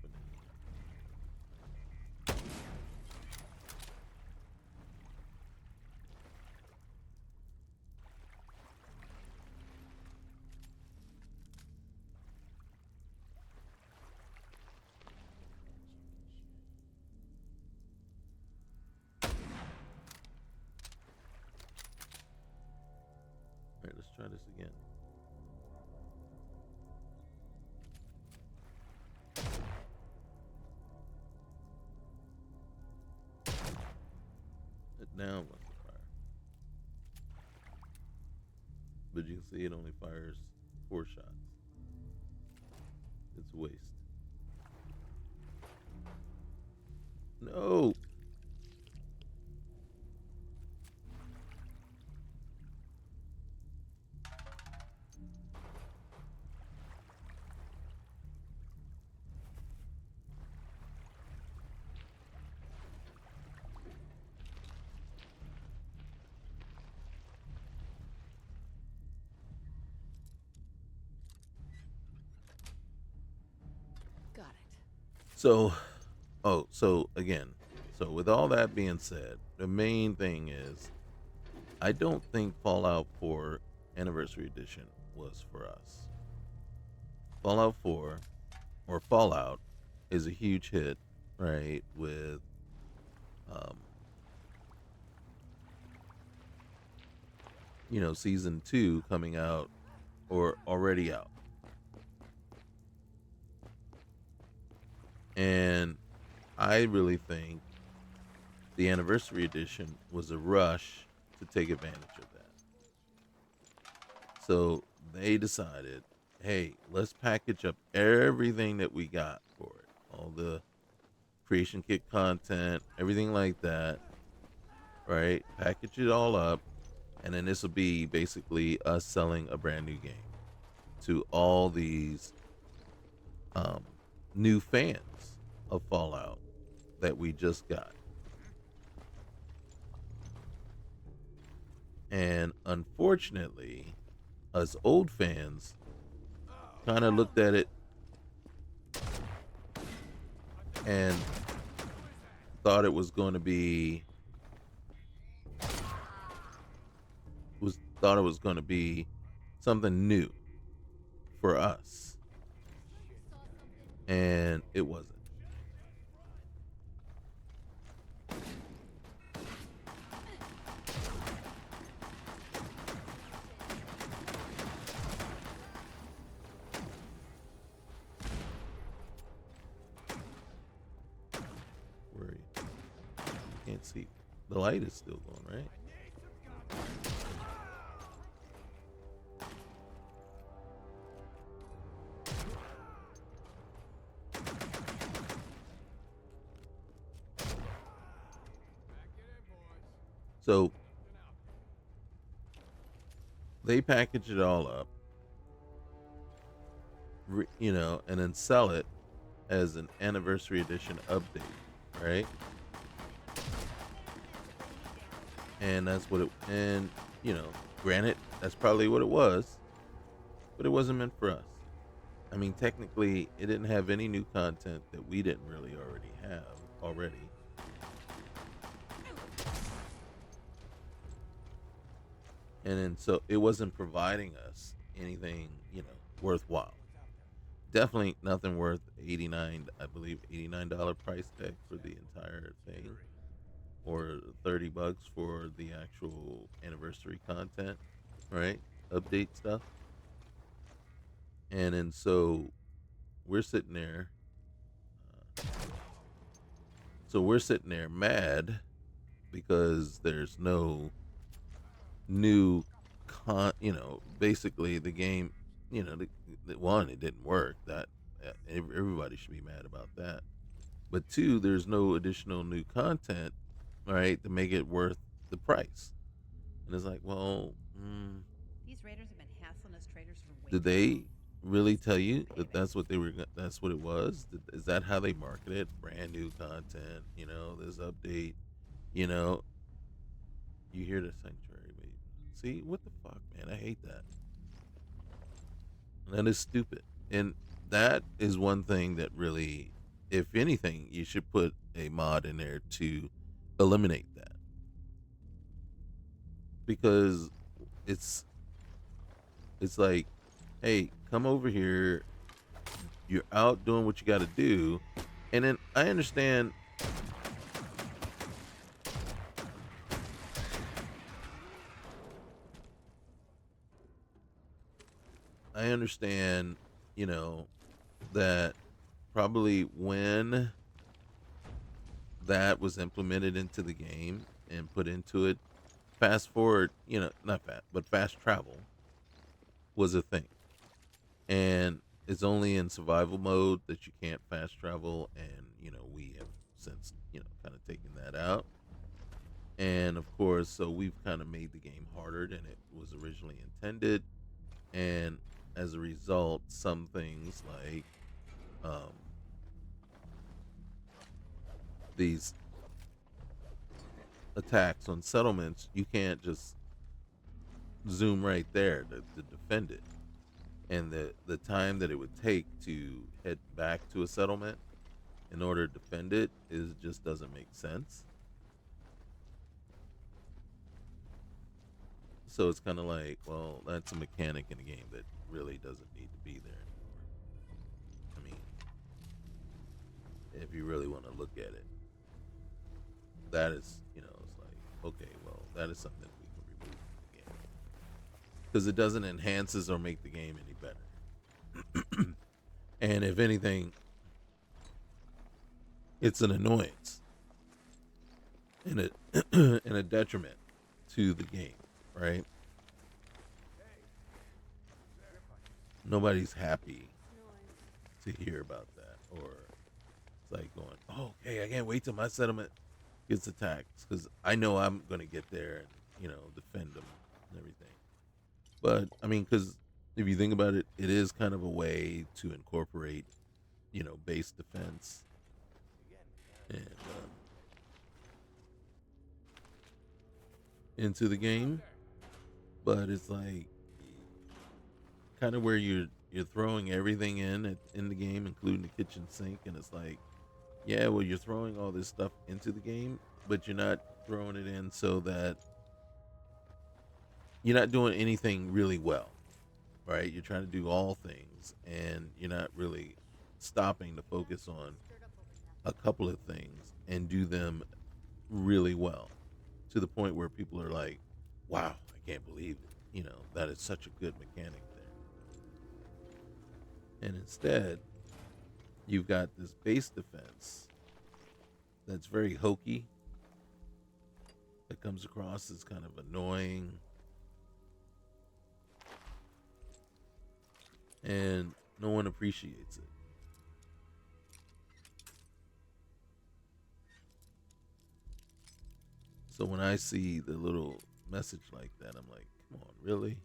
Alright, let's try this again. It now wants to fire. But you can see it only fires 4 shots. It's a waste. No! Got it. So, so again, so with all that being said, the main thing is, I don't think Fallout 4 Anniversary Edition was for us. Fallout 4, or Fallout, is a huge hit, right, with, you know, Season 2 coming out, or already out. And I really think the Anniversary Edition was a rush to take advantage of that. So they decided, hey, let's package up everything that we got for it. All the creation kit content, everything like that, right? Package it all up. And then this will be basically us selling a brand new game to all these new fans of Fallout that we just got. And unfortunately, us old fans kind of looked at it and thought it was going to be something new for us, and it wasn't. Where are you? Can't see. The light is still going, right? So they package it all up, you know, and then sell it as an Anniversary Edition update, right? And that's what it, and you know, granted, that's probably what it was, but it wasn't meant for us. I mean, technically, it didn't have any new content that we didn't really already have already. And then so it wasn't providing us anything, worthwhile. Definitely nothing worth 89, I believe $89 price tag for the entire thing, or $30 for the actual anniversary content, right? Update stuff. And then so we're sitting there. Uh, so we're sitting there mad because there's no new basically the game, one, it didn't work. That everybody should be mad about that. But two, there's no additional new content, right, to make it worth the price. And it's like, well, These raiders have been hassling us traders for way did too they long. really tell you that that's what they were? That's what it was. Is that how they market it? Brand new content, this update. You know, you hear the sanctuary, but see what the fuck, man? I hate that. That is stupid. And that is one thing that really, if anything, you should put a mod in there to eliminate that, because it's it's like, hey, come over here. You're out doing what you got to do, and then I understand, you know, that probably when that was implemented into the game and put into it, fast forward, not fast, but fast travel was a thing. And it's only in survival mode that you can't fast travel. And, we have since, kind of taken that out. And of course, so we've kind of made the game harder than it was originally intended. And as a result, some things like um, these attacks on settlements, you can't just zoom right there to defend it. And the time that it would take to head back to a settlement in order to defend it is just doesn't make sense. So it's kind of like, well, that's a mechanic in the game that really doesn't need to be there anymore. I mean, if you really want to look at it, that is, it's like, okay, well, that is something that we can remove from the game because it doesn't enhances or make the game any better. And if anything, it's an annoyance and a and a detriment to the game, right? Nobody's happy to hear about that, or it's like going, oh, okay, I can't wait till my settlement gets attacked because I know I'm gonna get there and defend them and everything. But I mean, because if you think about it, it is kind of a way to incorporate, base defense and into the game. But it's like kind of where you're throwing everything in the game, including the kitchen sink, and it's like, yeah, well, you're throwing all this stuff into the game, but you're not throwing it in so that you're not doing anything really well, right? You're trying to do all things, and you're not really stopping to focus on a couple of things and do them really well to the point where people are like, wow, I can't believe it. That is such a good mechanic there. And instead, you've got this base defense that's very hokey, that comes across as kind of annoying, and no one appreciates it. So when I see the little message like that, I'm like, come on, really?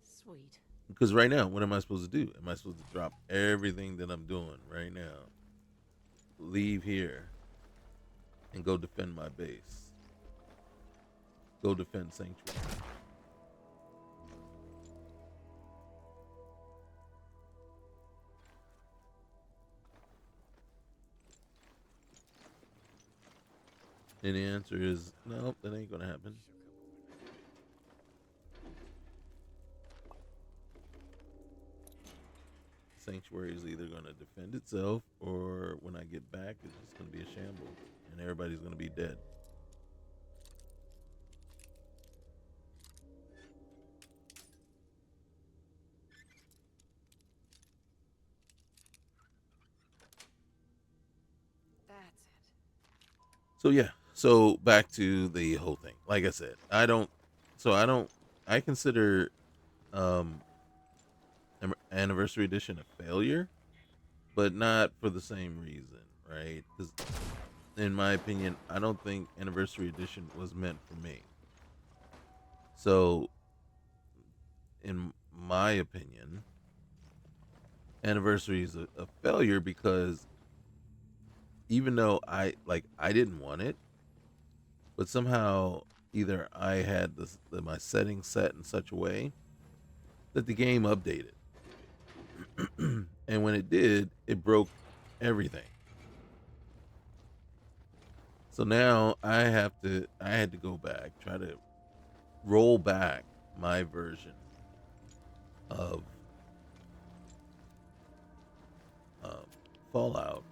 Sweet. Because right now, what am I supposed to do? Am I supposed to drop everything that I'm doing right now, leave here, and go defend my base? Go defend Sanctuary? And the answer is no, that ain't gonna happen. Sanctuary is either gonna defend itself, or when I get back, it's just gonna be a shambles, and everybody's gonna be dead. That's it. So yeah, so back to the whole thing. Like I said, I consider um Anniversary Edition a failure, but not for the same reason, right? Because in my opinion, I don't think Anniversary Edition was meant for me. So, in my opinion, Anniversary is a failure because even though I didn't want it, but somehow either I had my settings set in such a way that the game updated. And when it did, it broke everything. So now I had to go back, try to roll back my version of um, Fallout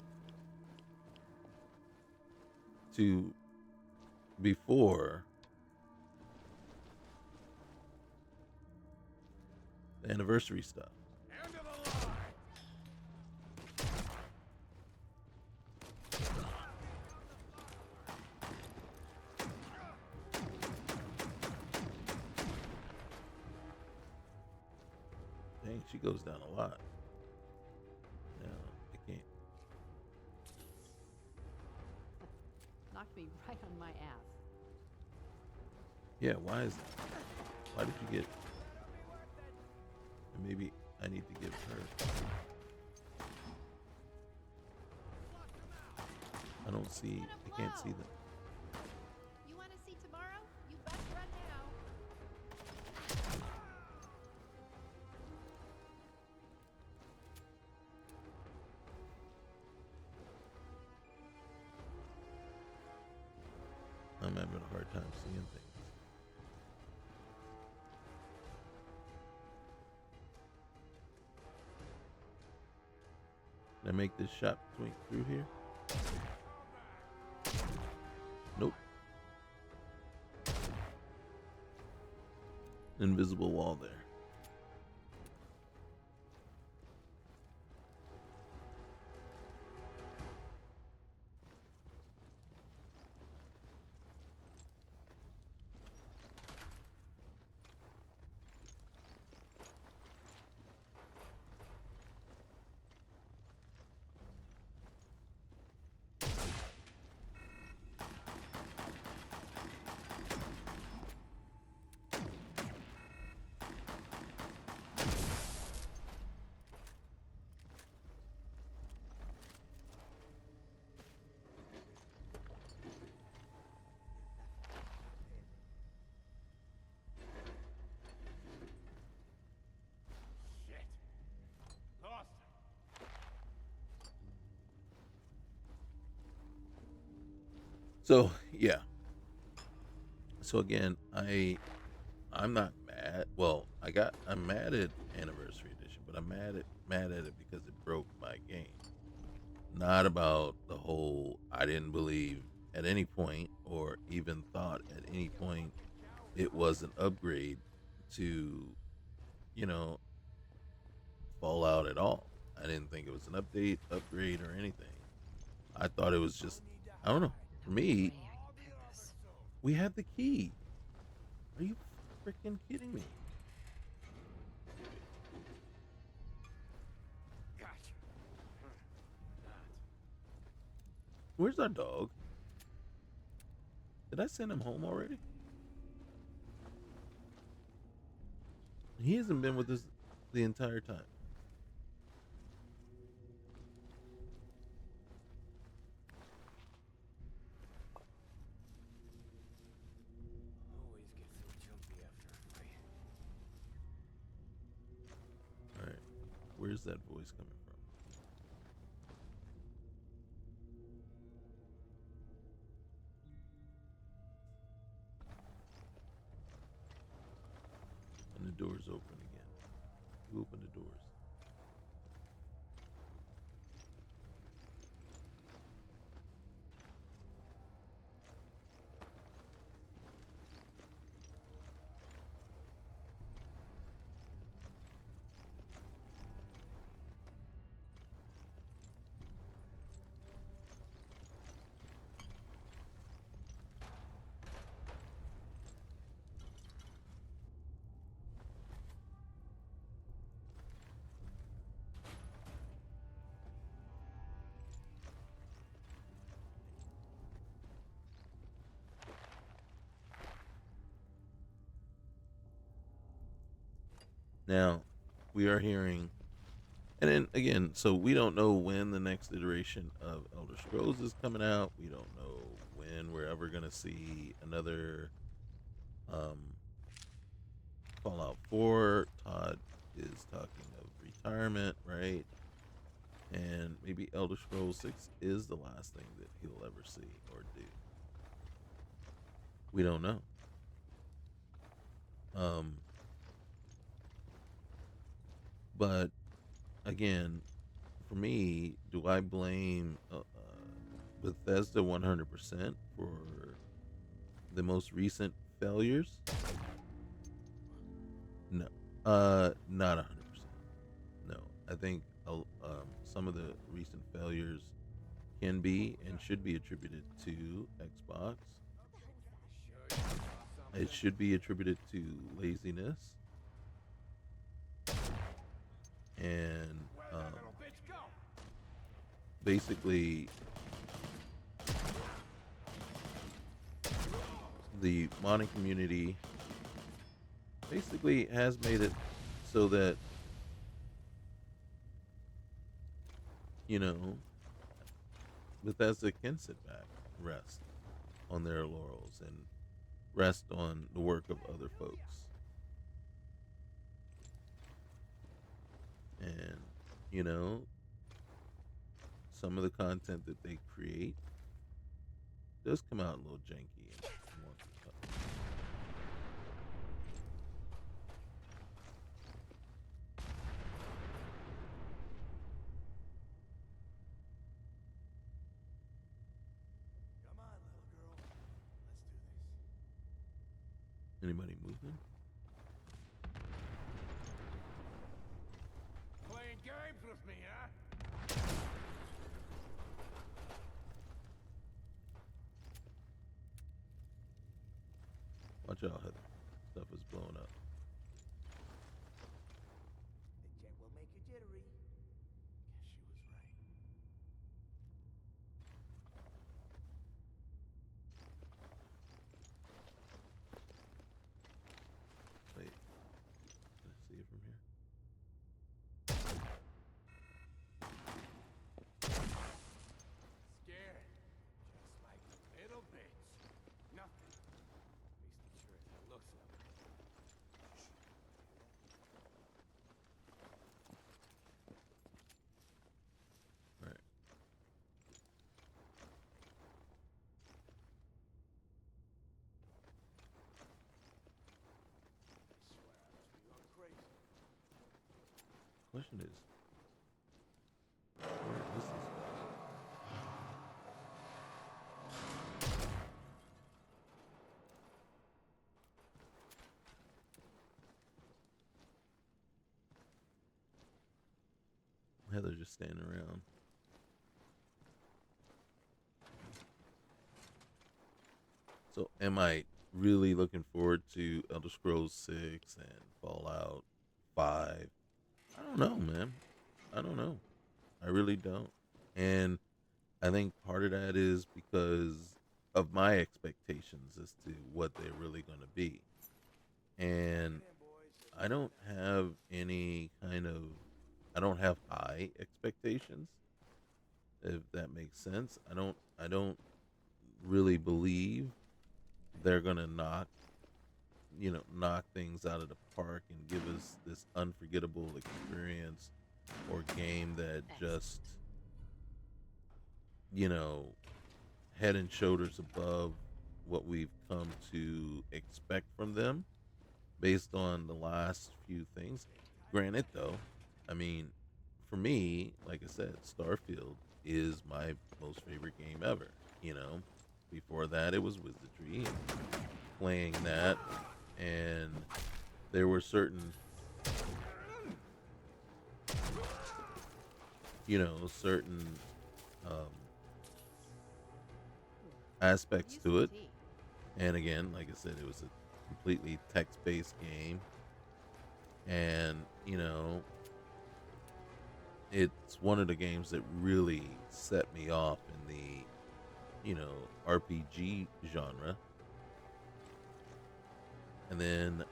to before the anniversary stuff. Dang, she goes down a lot. No, I can't. Knocked me right on my ass. Yeah, why is that? Why did you get? And maybe I need to give her. I don't see. I can't see them. You want to see tomorrow? You best run now. I'm having a hard time seeing things. Can I make this shot through here? Nope. Invisible wall there. So yeah. So again, I'm not mad. Well, I'm mad at Anniversary Edition, but I'm mad at it because it broke my game. Not about the whole I didn't believe at any point or even thought at any point it was an upgrade to, you know, Fallout at all. I didn't think it was an upgrade or anything. I thought it was just I don't know. For me, Way I can pick this. we had the key. Are you freaking kidding me? Where's our dog? Did I send him home already? He hasn't been with us the entire time. Always get so jumpy after a fight. All right. Where's that voice coming from? doors open again? Who opened the doors? Now, we are hearing, and then again, so we don't know when the next iteration of Elder Scrolls is coming out. We don't know when we're ever going to see another um, Fallout 4. Todd is talking of retirement, right? And maybe Elder Scrolls 6 is the last thing that he'll ever see or do. We don't know. But again, for me, do I blame Bethesda 100% for the most recent failures? No, not 100%. No, I think some of the recent failures can be and should be attributed to Xbox. It should be attributed to laziness and basically the modding community basically has made it so that, you know, Bethesda can sit back, rest on their laurels, and rest on the work of other folks. And, you know, some of the content that they create does come out a little janky and wonky. Come on, little girl. Let's do this. Anybody moving? Playing games with me, huh? Watch out, Heather. Stuff is blowing up. The jet will make you jittery. Guess she was right. Wait. Can I see it from here? Scared. Just like a little bitch. Nothing. At least I'm sure that looks like it. Alright. I swear I must be going crazy. Question is, where is this guy? Heather just standing around. So am I really looking forward to Elder Scrolls 6 and Fallout 5? I don't know, man. I don't know. I really don't. And I think part of that is because of my expectations as to what they're really going to be. And I don't have any kind of, I don't have high expectations, if that makes sense. I don't really believe they're going to knock things out of the park and give us this unforgettable experience or game that just, head and shoulders above what we've come to expect from them based on the last few things. Granted, though, I mean, for me, like I said, Starfield is my most favorite game ever. You know, before that, it was Wizardry, and playing that, and there were certain, certain um, aspects Use to the it. tea. And again, like I said, it was a completely text-based game, and it's one of the games that really set me off in the RPG genre. And then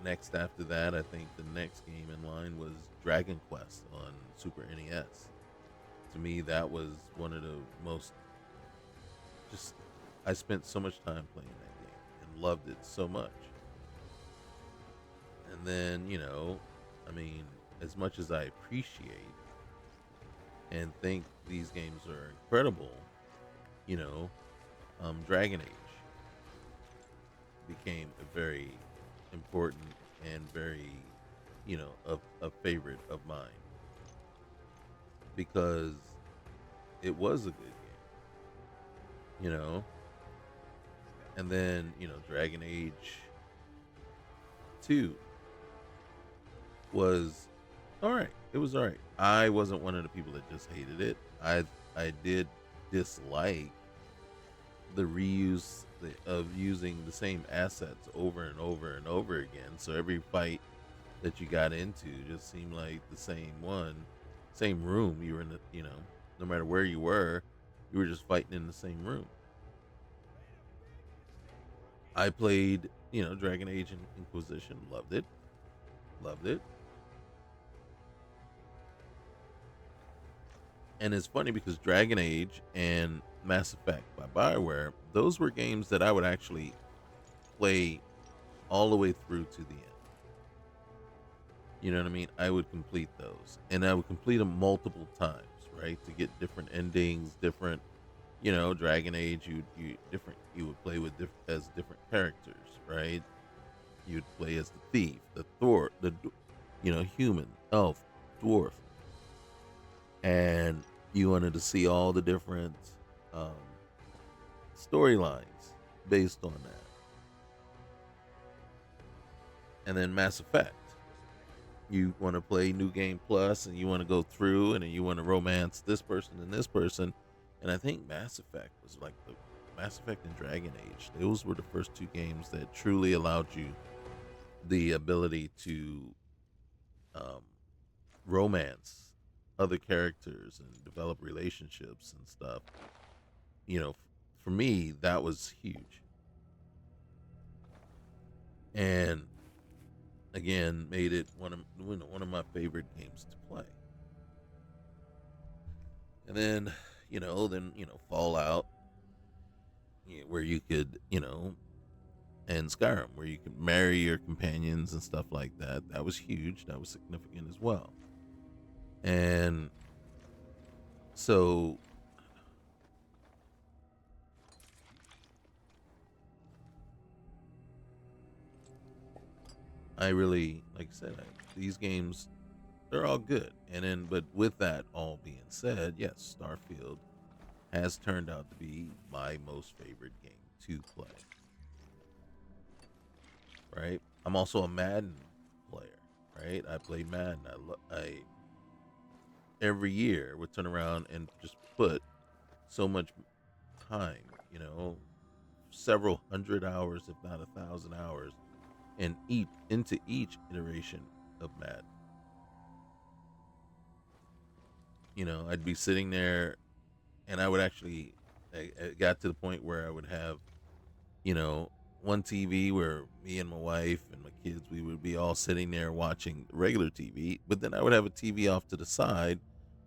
next after that, I think the next game in line was Dragon Quest on Super NES. To me, that was one of the most just I spent so much time playing that game and loved it so much. And then, I mean, as much as I appreciate and think these games are incredible, you know, Dragon Age became a very important and very, a favorite of mine because it was a good game, and then, Dragon Age 2 was all right. It was all right. I wasn't one of the people that just hated it. I did dislike the reuse of using the same assets over and over and over again. So every fight that you got into just seemed like the same room. You were in the, no matter where you were just fighting in the same room. I played, Dragon Age and Inquisition, loved it, loved it. And it's funny because Dragon Age and Mass Effect by BioWare, those were games that I would actually play all the way through to the end. You know what I mean? I would complete those, and I would complete them multiple times, right, to get different endings, different, Dragon Age. You would play with as different characters, right? You'd play as the thief, the Thor, human, elf, dwarf, and you wanted to see all the different um, storylines based on that. And then Mass Effect, you want to play New Game Plus, and you want to go through, and then you want to romance this person and this person. And I think Mass Effect was like the Mass Effect and Dragon Age. Those were the first two games that truly allowed you the ability to um, romance other characters and develop relationships and stuff. For me, that was huge. And again, made it one of my favorite games to play. And then, Fallout, where you could, and Skyrim, where you could marry your companions and stuff like that. That was huge. That was significant as well. And so I really, like I said, these games, they're all good. And then, but with that all being said, yes, Starfield has turned out to be my most favorite game to play. Right? I'm also a Madden player. Right? I play Madden. I every year would turn around and just put so much time, several hundred hours, if not 1,000 hours, into each iteration of Madden. I'd be sitting there, and I would actually, I got to the point where I would have, one TV where me and my wife and my kids, we would be all sitting there watching regular TV, but then I would have a TV off to the side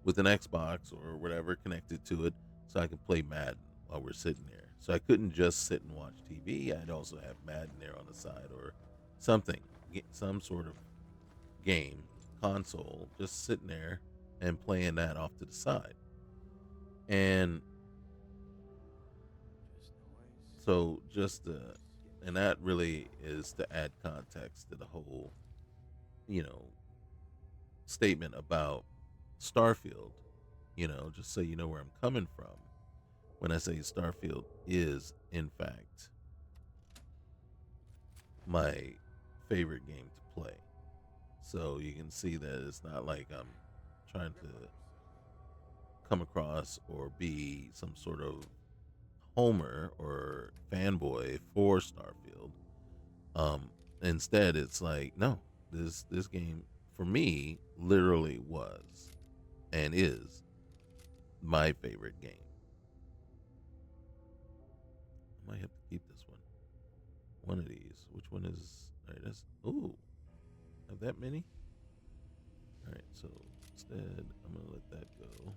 with an Xbox or whatever connected to it so I could play Madden while we're sitting there. So I couldn't just sit and watch TV. I'd also have Madden there on the side or something, some sort of game, console, just sitting there and playing that off to the side. And so just And that really is to add context to the whole, you know, statement about Starfield, just so you know where I'm coming from when I say Starfield is, in fact, my favorite game to play. So you can see that it's not like I'm trying to come across or be some sort of homer or fanboy for Starfield. Instead, it's like, no, this game for me literally was and is my favorite game. I might have to keep this one. One of these. Which one is? All right, that's. Ooh, have that many? All right, so instead, I'm gonna let that go. Okay.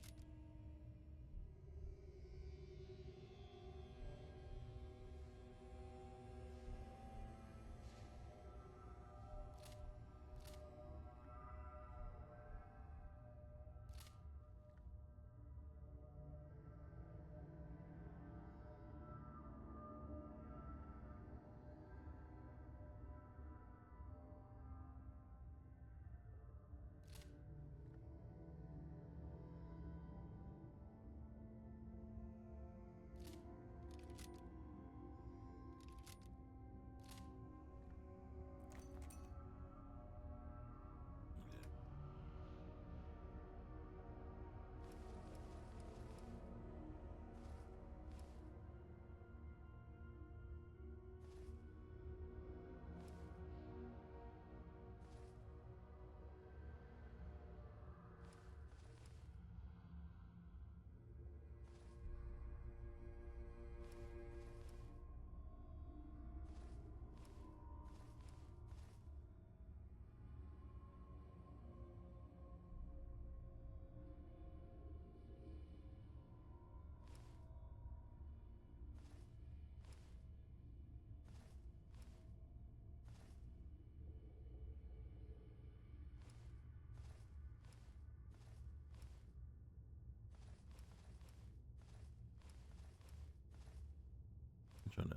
I'm trying to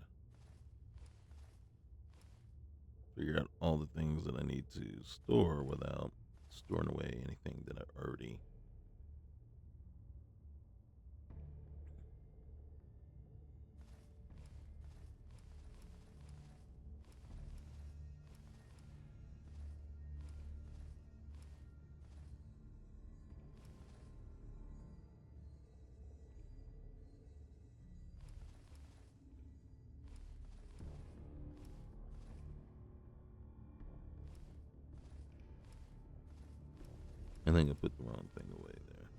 figure out all the things that I need to store without storing away anything that I already. I think I put the wrong thing away there.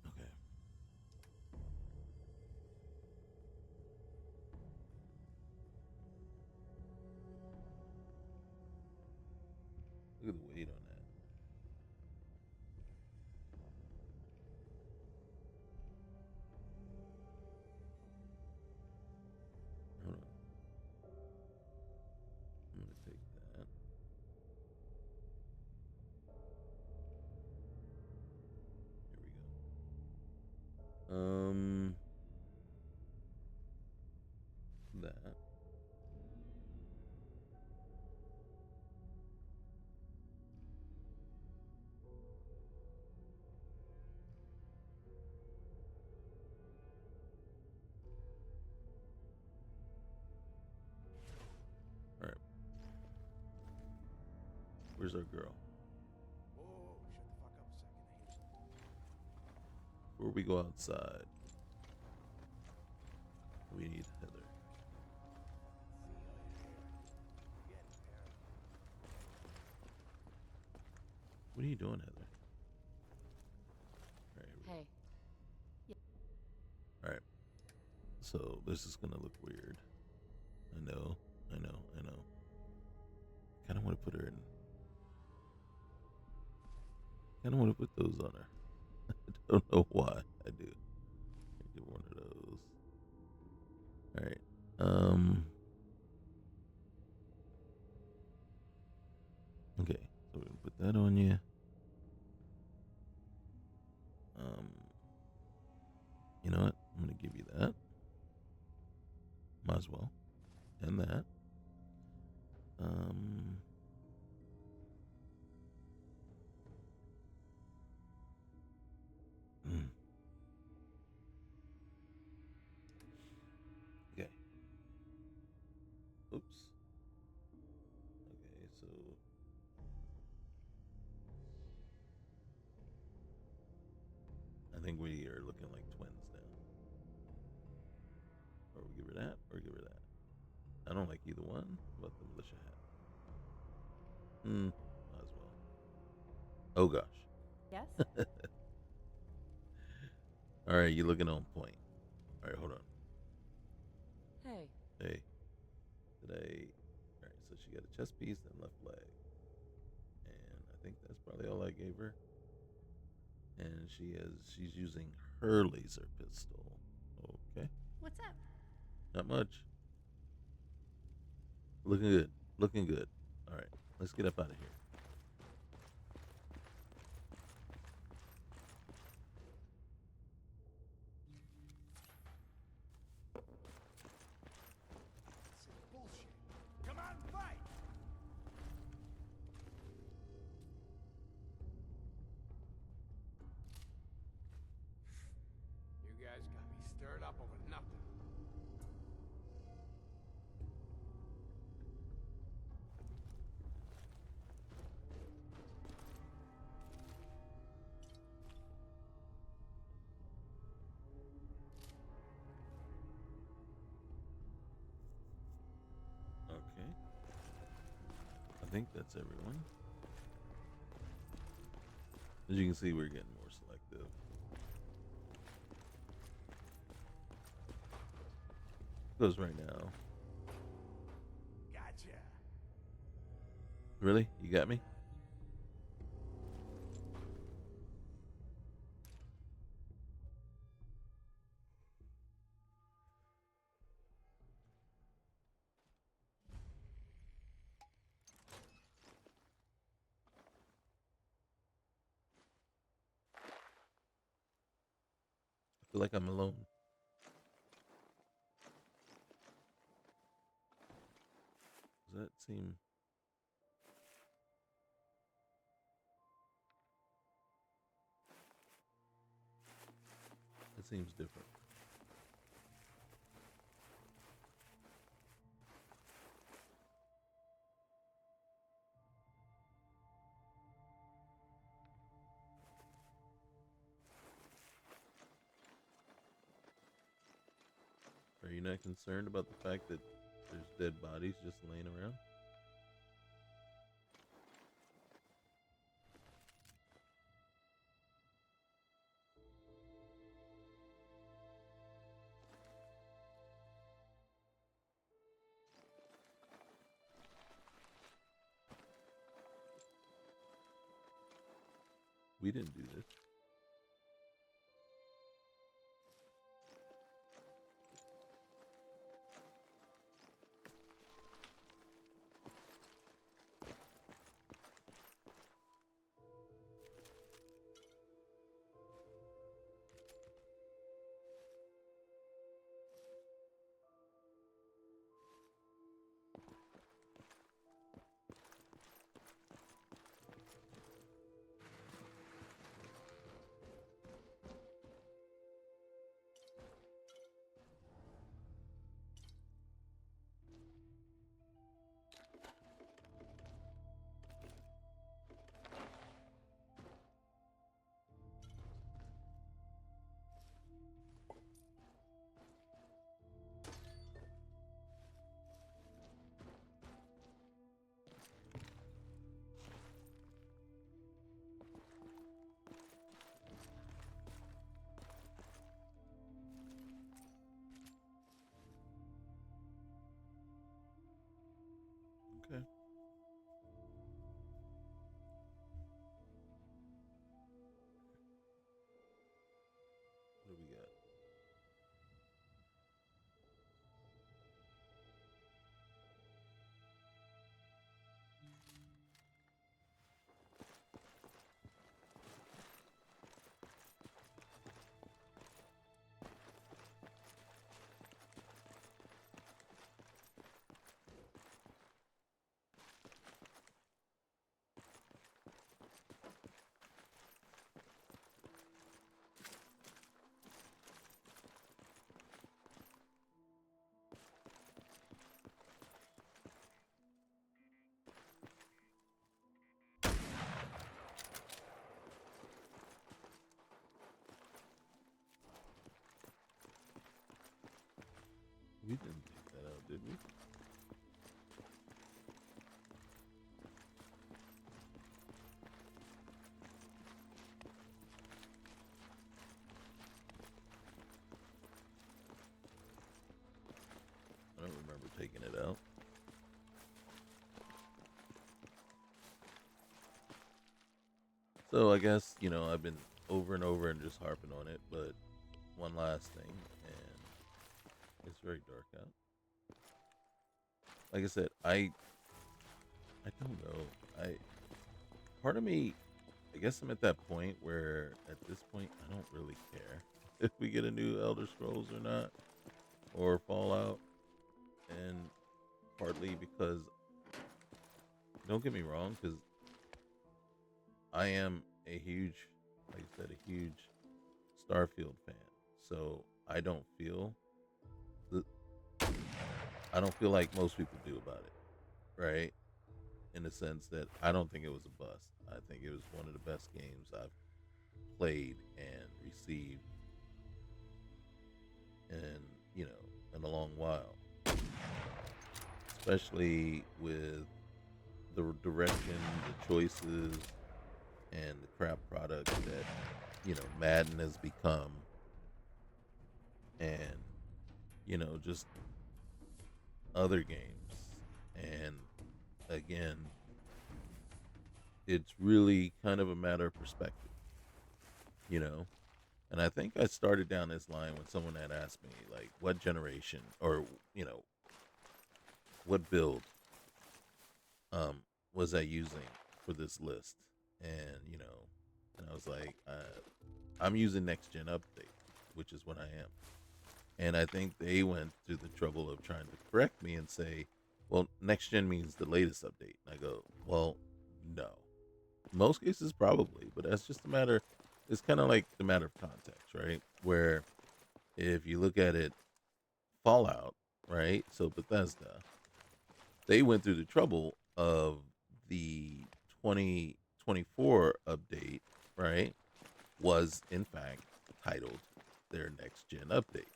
Okay. Look at the weight on that. Hold on. I'm gonna take that. Here we go. That. All right. Where's our girl? Whoa, shut the fuck up a second. I hear something. Before we go outside, we need Heather. What are you doing, Heather? All right. Hey. All right. So this is gonna look weird. I know. Kind of want to put her in. Kind of want to put those on her. I don't know why I do. Get one of those. All right. that on you. You know what? I'm gonna give you that. Might as well. And that. mm. Okay. Oops. Okay, so I think we are looking like twins now. Or we give her that, or give her that. I don't like either one. What about the militia hat? Might as well. Oh gosh. Yes? All right, you looking on point. All right, hold on. Hey. Hey, today. All right, so she got a chest piece and left leg, and I think that's probably all I gave her. And she's using her laser pistol. Okay, What's up? not much. Looking good. Looking good. All right, let's get up out of here. This is bullshit. Come on, fight! You guys got me stirred up over nothing. Okay, I think that's everyone. As you can see, we're getting more selective. Goes right now. Gotcha. Really? You got me? I feel like I'm alone. Does that seem... It seems different. Are you not concerned about the fact that there's dead bodies just laying around? We didn't do this. We didn't take that out, did we? I don't remember taking it out. So I guess, you know, I've been over and over and just harping on it, but one last thing, and it's very dark out. Like I said, I don't know. Part of me, I guess I'm at that point where at this point I don't really care if we get a new Elder Scrolls or not, or Fallout, and partly because, don't get me wrong, because I am a huge, like I said, a huge Starfield fan. So I don't feel like most people do about it, right? In the sense that I don't think it was a bust. I think it was one of the best games I've played and received in, you know, in a long while. Especially with the direction, the choices, and the crap product that, you know, Madden has become. And, you know, just other games. And again, it's really kind of a matter of perspective, you know. And I think I started down this line when someone had asked me, like, what generation or, you know, what build was I using for this list? And, you know, and I was like, I'm using next gen update, which is what I am. And I think they went through the trouble of trying to correct me and say, well, next gen means the latest update. And I go, well, no. In most cases, probably, but that's just a matter. It's kind of like the matter of context, right? Where if you look at it, Fallout, right? So Bethesda, they went through the trouble of the 2024 update, right? Was in fact titled their next gen update.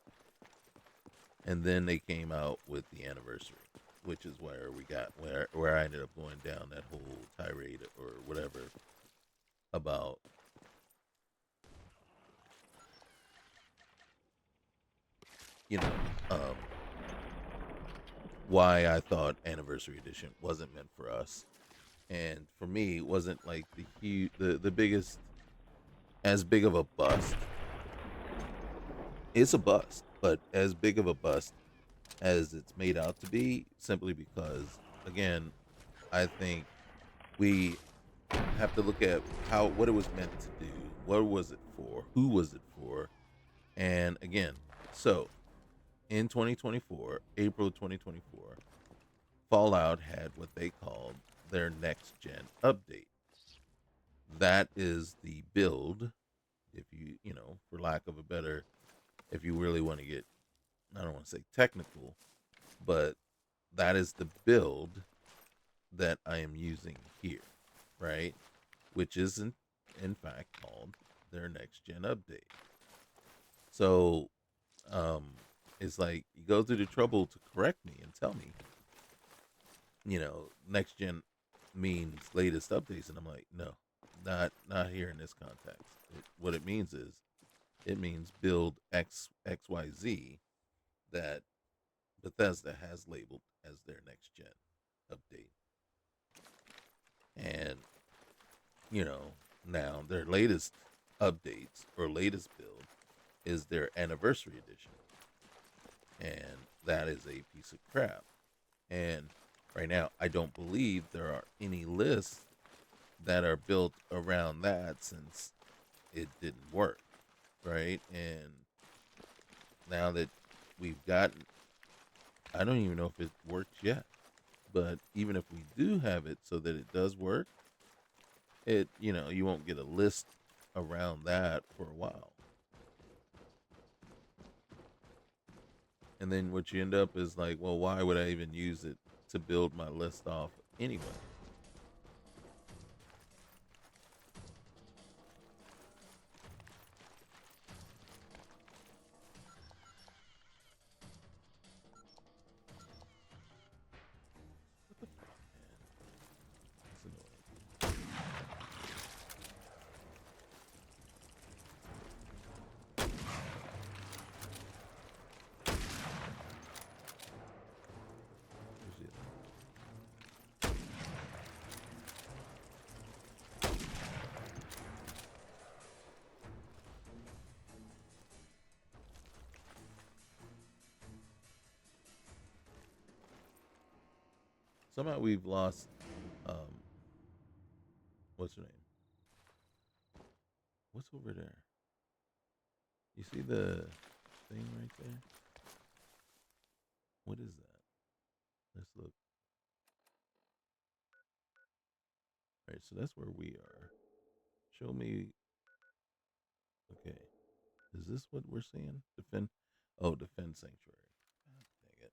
And then they came out with the anniversary, which is where we got where I ended up going down that whole tirade or whatever about you know why I thought anniversary edition wasn't meant for us, and for me it wasn't like the biggest as big of a bust. It's a bust, but as big of a bust as it's made out to be, simply because, again, I think we have to look at what it was meant to do, what was it for, who was it for, and again, so in 2024, April 2024, Fallout had what they called their next gen update. That is the build, if you know, for lack of a better, if you really want to get, I don't want to say technical, but that is the build that I am using here, right? Which isn't, in fact, called their next gen update. So, it's like you go through the trouble to correct me and tell me, you know, next gen means latest updates, and I'm like, no, not here in this context. What it means is, it means build XYZ that Bethesda has labeled as their next gen update. And, you know, now their latest updates or latest build is their anniversary edition. And that is a piece of crap. And right now, I don't believe there are any lists that are built around that, since it didn't work, right? And now that we've gotten, I don't even know if it works yet, but even if we do have it so that it does work, it, you know, you won't get a list around that for a while. And then what you end up is like, well, why would I even use it to build my list off anyway? Somehow we've lost. Um, what's her name? What's over there? You see the thing right there? What is that? Let's look. All right, so that's where we are. Show me. Okay. Is this what we're seeing? Defend. Oh, defend sanctuary. God dang it.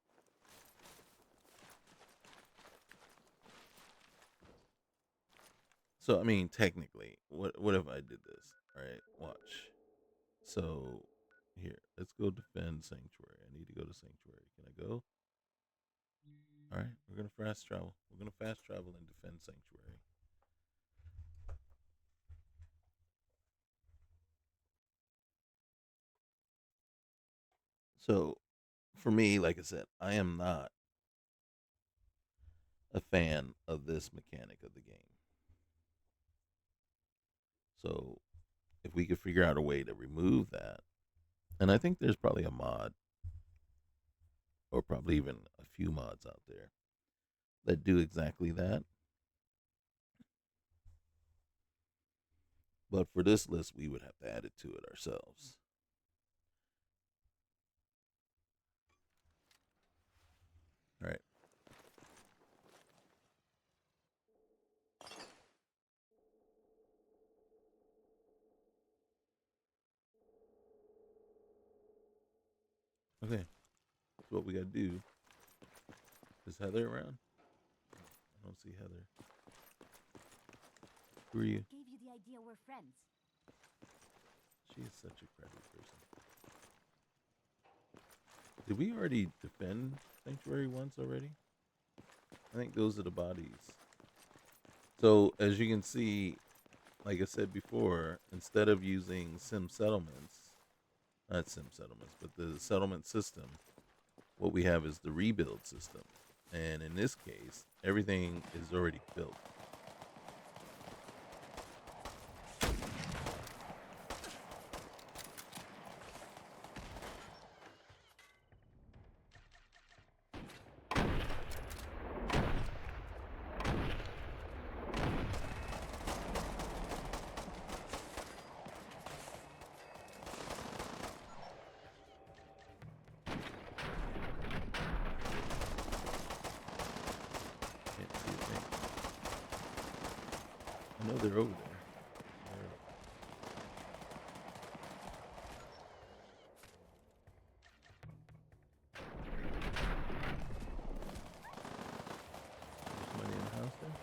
So I mean, technically, what if I did this? All right, watch. So here, let's go defend sanctuary. I need to go to sanctuary. Can I go? All right, we're gonna fast travel. We're gonna fast travel and defend sanctuary. So for me, like I said, I am not a fan of this mechanic of the game. So if we could figure out a way to remove that, and I think there's probably a mod or probably even a few mods out there that do exactly that. But for this list, we would have to add it to it ourselves. All right. Okay. So what we got to do is Heather around? I don't see Heather. Who are you? Gave you the idea we're friends. She is such a crabby person. Did we already defend Sanctuary once already? I think those are the bodies. So as you can see, like I said before, instead of using sim settlements, not sim settlements, but the settlement system, what we have is the rebuild system. And in this case, everything is already built. Can't see a thing. I know they're over there. There's somebody in the house there?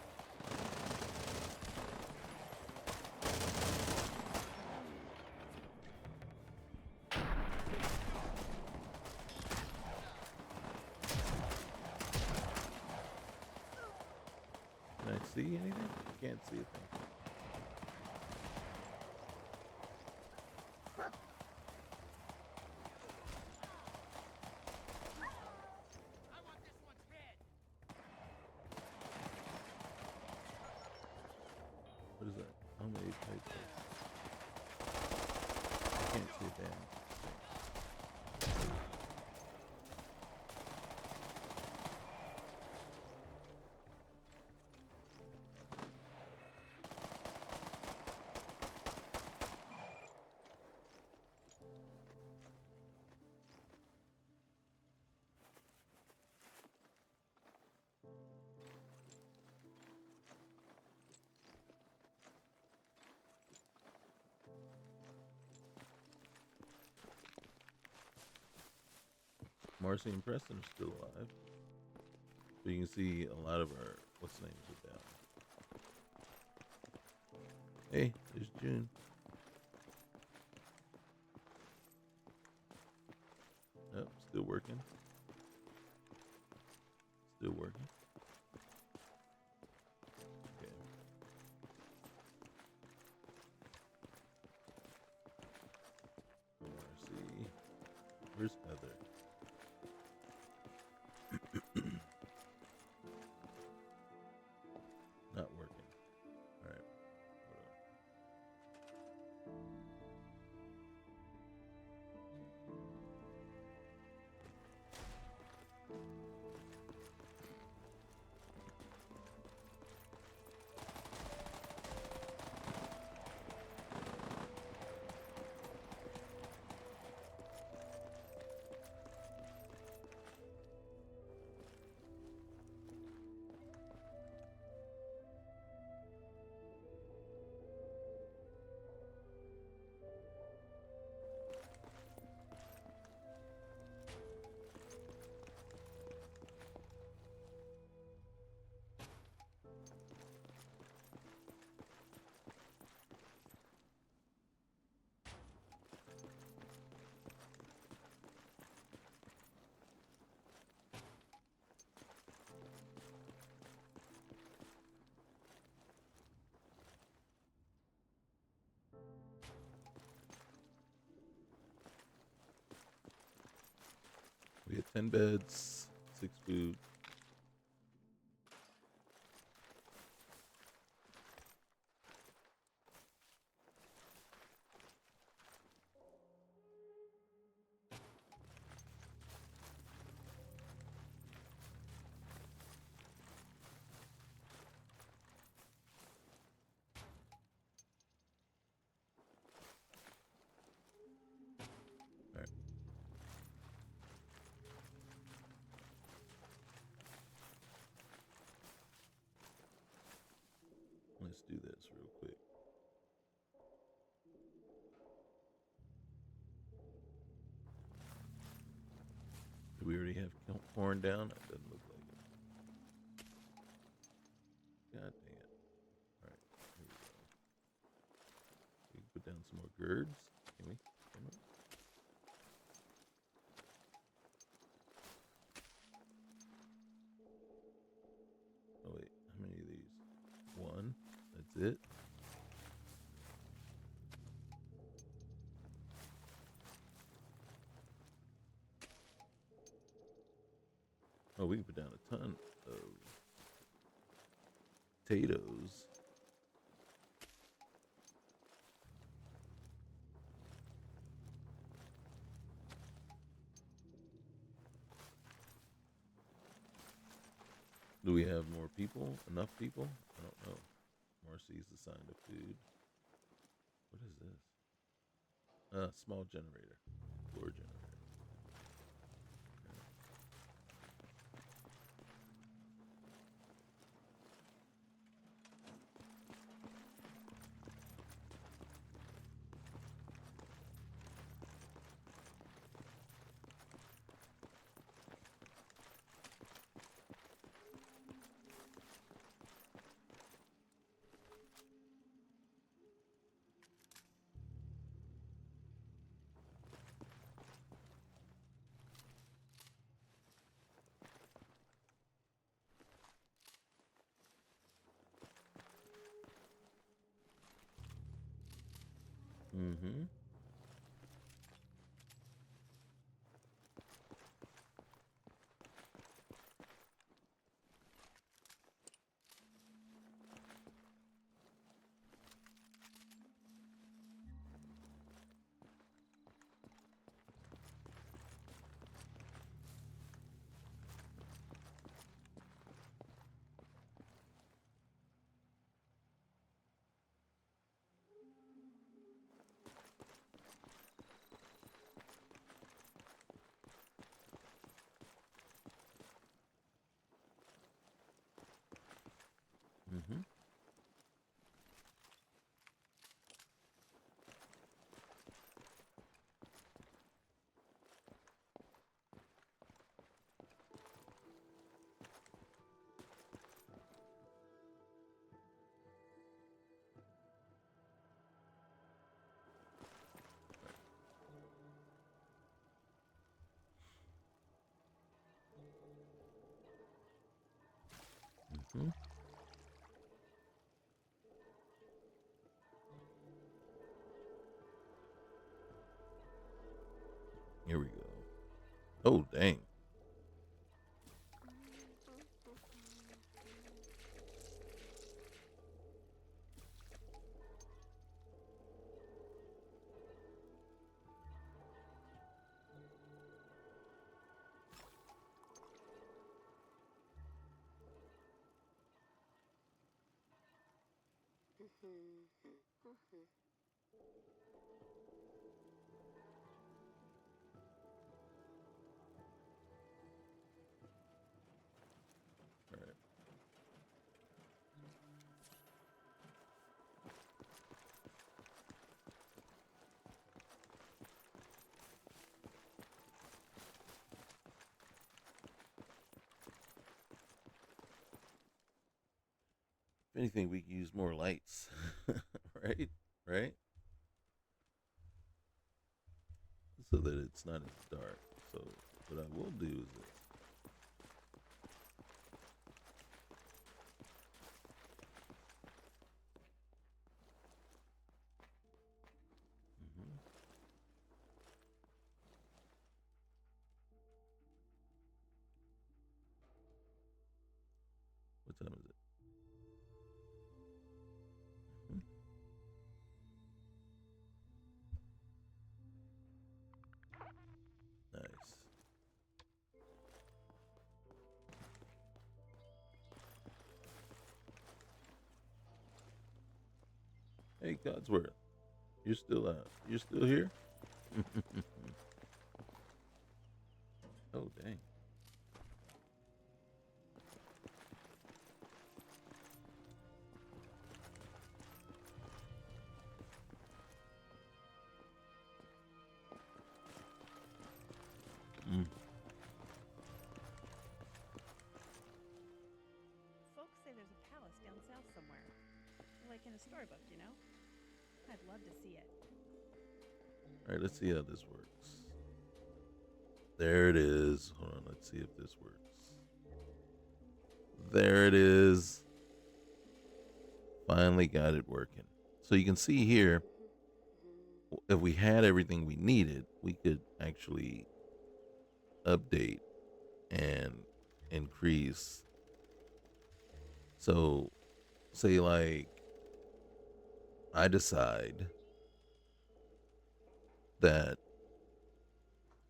Can I see anything? I can't see a thing. I want this one's head. What is that? Homemade type place. I can't see a damn thing. Marcy and Preston are still alive. But you can see a lot of our what's names are down. Hey, there's June. Nope, still working. Still working. Okay. Marcy. Where's Heather? Not working. All right. Hold on. 10 beds, 6 food. All right. Let's do this real quick. Do we already have corn down? It doesn't look like it. God dang it. Alright, here we go. We can put down some more gourds. Can we? Can we? Oh wait, how many of these? One. That's it. Oh, we can put down a ton of potatoes. Do we have more people? Enough people? I don't know. Marcy's assigned to food. What is this? Small generator. Floor generator. Mm-hmm. Mm-hmm. Mm-hmm. Here we go. Oh, dang. All right. If anything, we can use more lights. Right? Right? So that it's not as dark. So what I will do is this. Mm-hmm. time is it? Mhm. Nice. Hey, Codsworth, you're still here? Oh, dang. Mm. Folks say there's a palace down south somewhere. Like in a storybook, you know? I'd love to see it. All right, let's see how this works. There it is. Hold on, let's see if this works. There it is. Finally got it working. So you can see here, if we had everything we needed, we could actually update and increase. So say like I decide that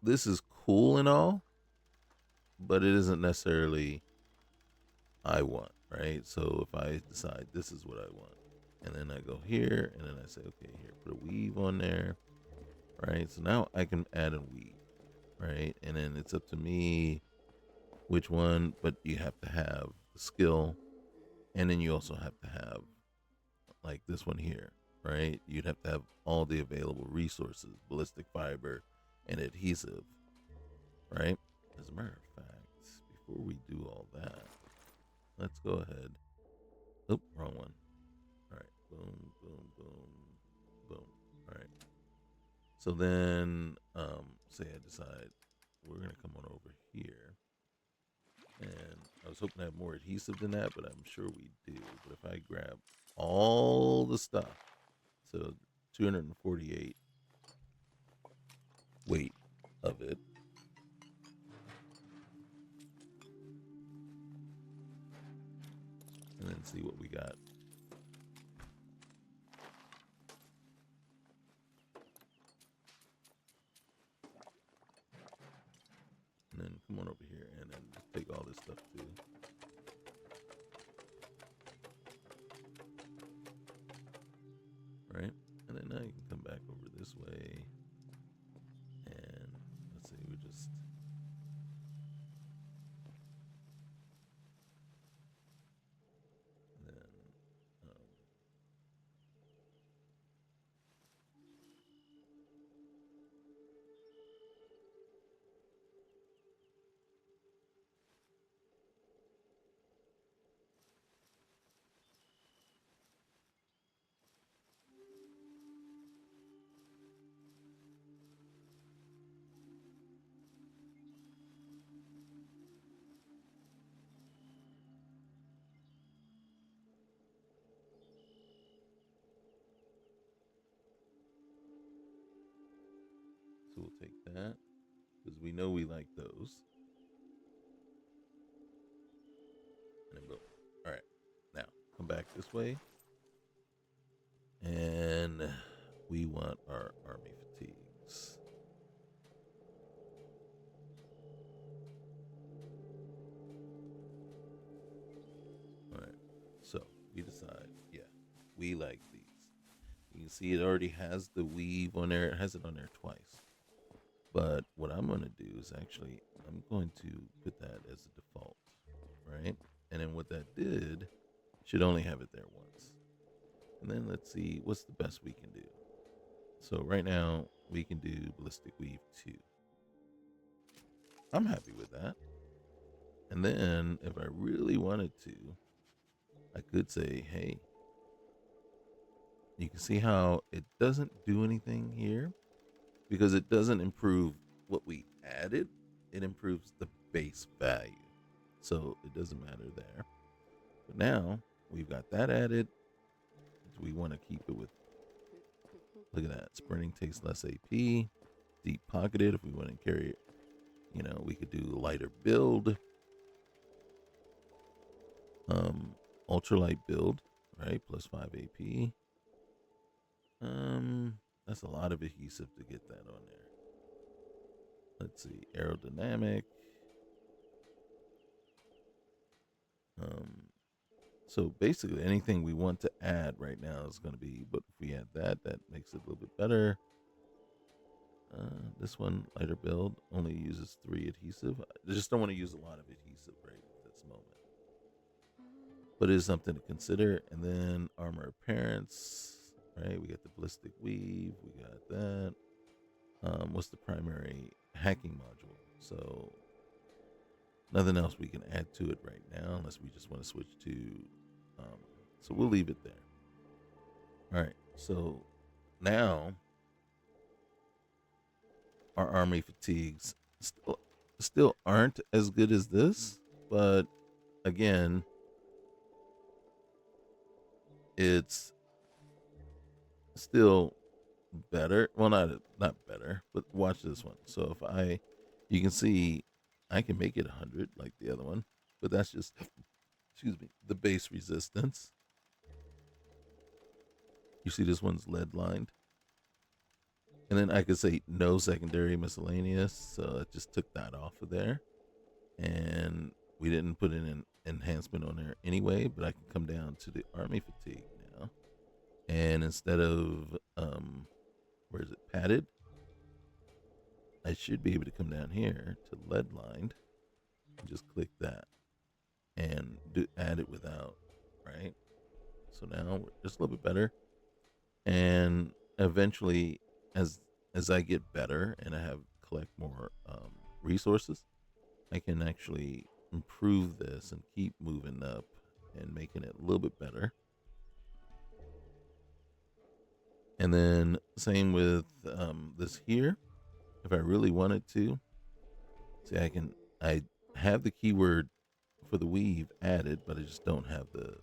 this is cool and all, but it isn't necessarily I want, right? So if I decide this is what I want, and then I go here, and then I say, okay, here, put a weave on there, right? So now I can add a weave, right? And then it's up to me which one, but you have to have the skill, and then you also have to have like this one here, right? You'd have to have all the available resources, ballistic fiber and adhesive, right? As a matter of fact, before we do all that, let's go ahead. Oop, wrong one. All right, boom, boom, boom, boom. All right. So then, say I decide we're gonna come on over here, and I was hoping to have more adhesive than that, but I'm sure we do. But if I grab all the stuff, so 248 weight of it, and then see what we got. And then come on over here and then just take all this stuff too. Right? And then now you can come back over this way. And let's see, we just then so we'll take that because we know we like those. And then boom. All right. Now come back this way. And we want our army fatigues. All right. So we decide, yeah, we like these. You can see it already has the weave on there. It has it on there twice. But what I'm going to do is actually, I'm going to put that as a default, right? And then what that did, should only have it there once. And then let's see, what's the best we can do? So right now, we can do ballistic weave 2. I'm happy with that. And then if I really wanted to, I could say, hey, you can see how it doesn't do anything here because it doesn't improve what we added. It improves the base value. So it doesn't matter there. But now we've got that added. Do we want to keep it with, look at that, sprinting takes less AP, deep pocketed if we want to carry it. You know, we could do lighter build. Ultralight build, right? Plus 5 AP. That's a lot of adhesive to get that on there. Let's see, aerodynamic. So basically anything we want to add right now is going to be, but if we add that, that makes it a little bit better. This one, lighter build, only uses 3 adhesive. I just don't want to use a lot of adhesive right at this moment. But it is something to consider. And then armor appearance, right? We got the ballistic weave, we got that. What's the primary hacking module? So nothing else we can add to it right now unless we just want to switch to, so we'll leave it there. All right, so now our army fatigues still aren't as good as this, but again, it's still better. Well, not better, but watch this one. So if you can see I can make it 100 like the other one, but that's just, excuse me, the base resistance. You see this one's lead lined. And then I could say no secondary miscellaneous. So it just took that off of there. And we didn't put in an enhancement on there anyway, but I can come down to the army fatigue now. And instead of, where is it, padded? I should be able to come down here to lead lined and just click that and add it without, right? So now we're just a little bit better. And eventually, as I get better and I have collect more resources, I can actually improve this and keep moving up and making it a little bit better. And then same with this here. If I really wanted to, see, I have the keyword for the weave added, but I just don't have the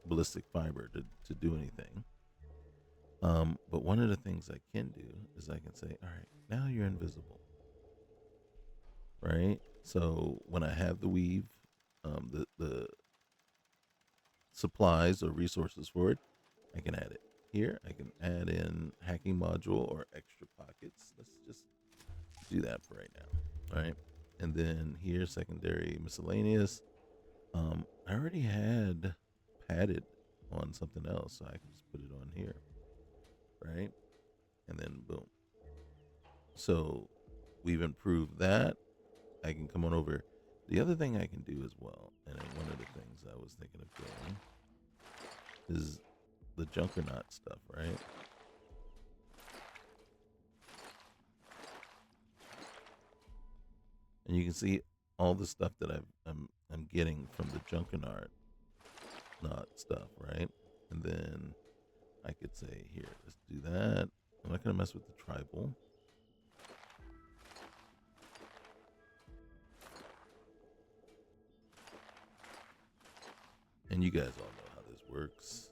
ballistic fiber to do anything. But one of the things I can do is I can say, all right, now you're invisible, right? So when I have the weave, the supplies or resources for it, I can add it here. I can add in hacking module or extra pockets. Let's just do that for right now, all right? And then here, secondary miscellaneous. I already had padded on something else, so I can just put it on here. Right? And then boom. So we've improved that. I can come on over. The other thing I can do as well, and one of the things I was thinking of doing is the Junkernaut stuff, right? And you can see all the stuff that I'm getting from the Junkernaut stuff, right? And then I could say, here, let's do that. I'm not going to mess with the tribal. And you guys all know how this works.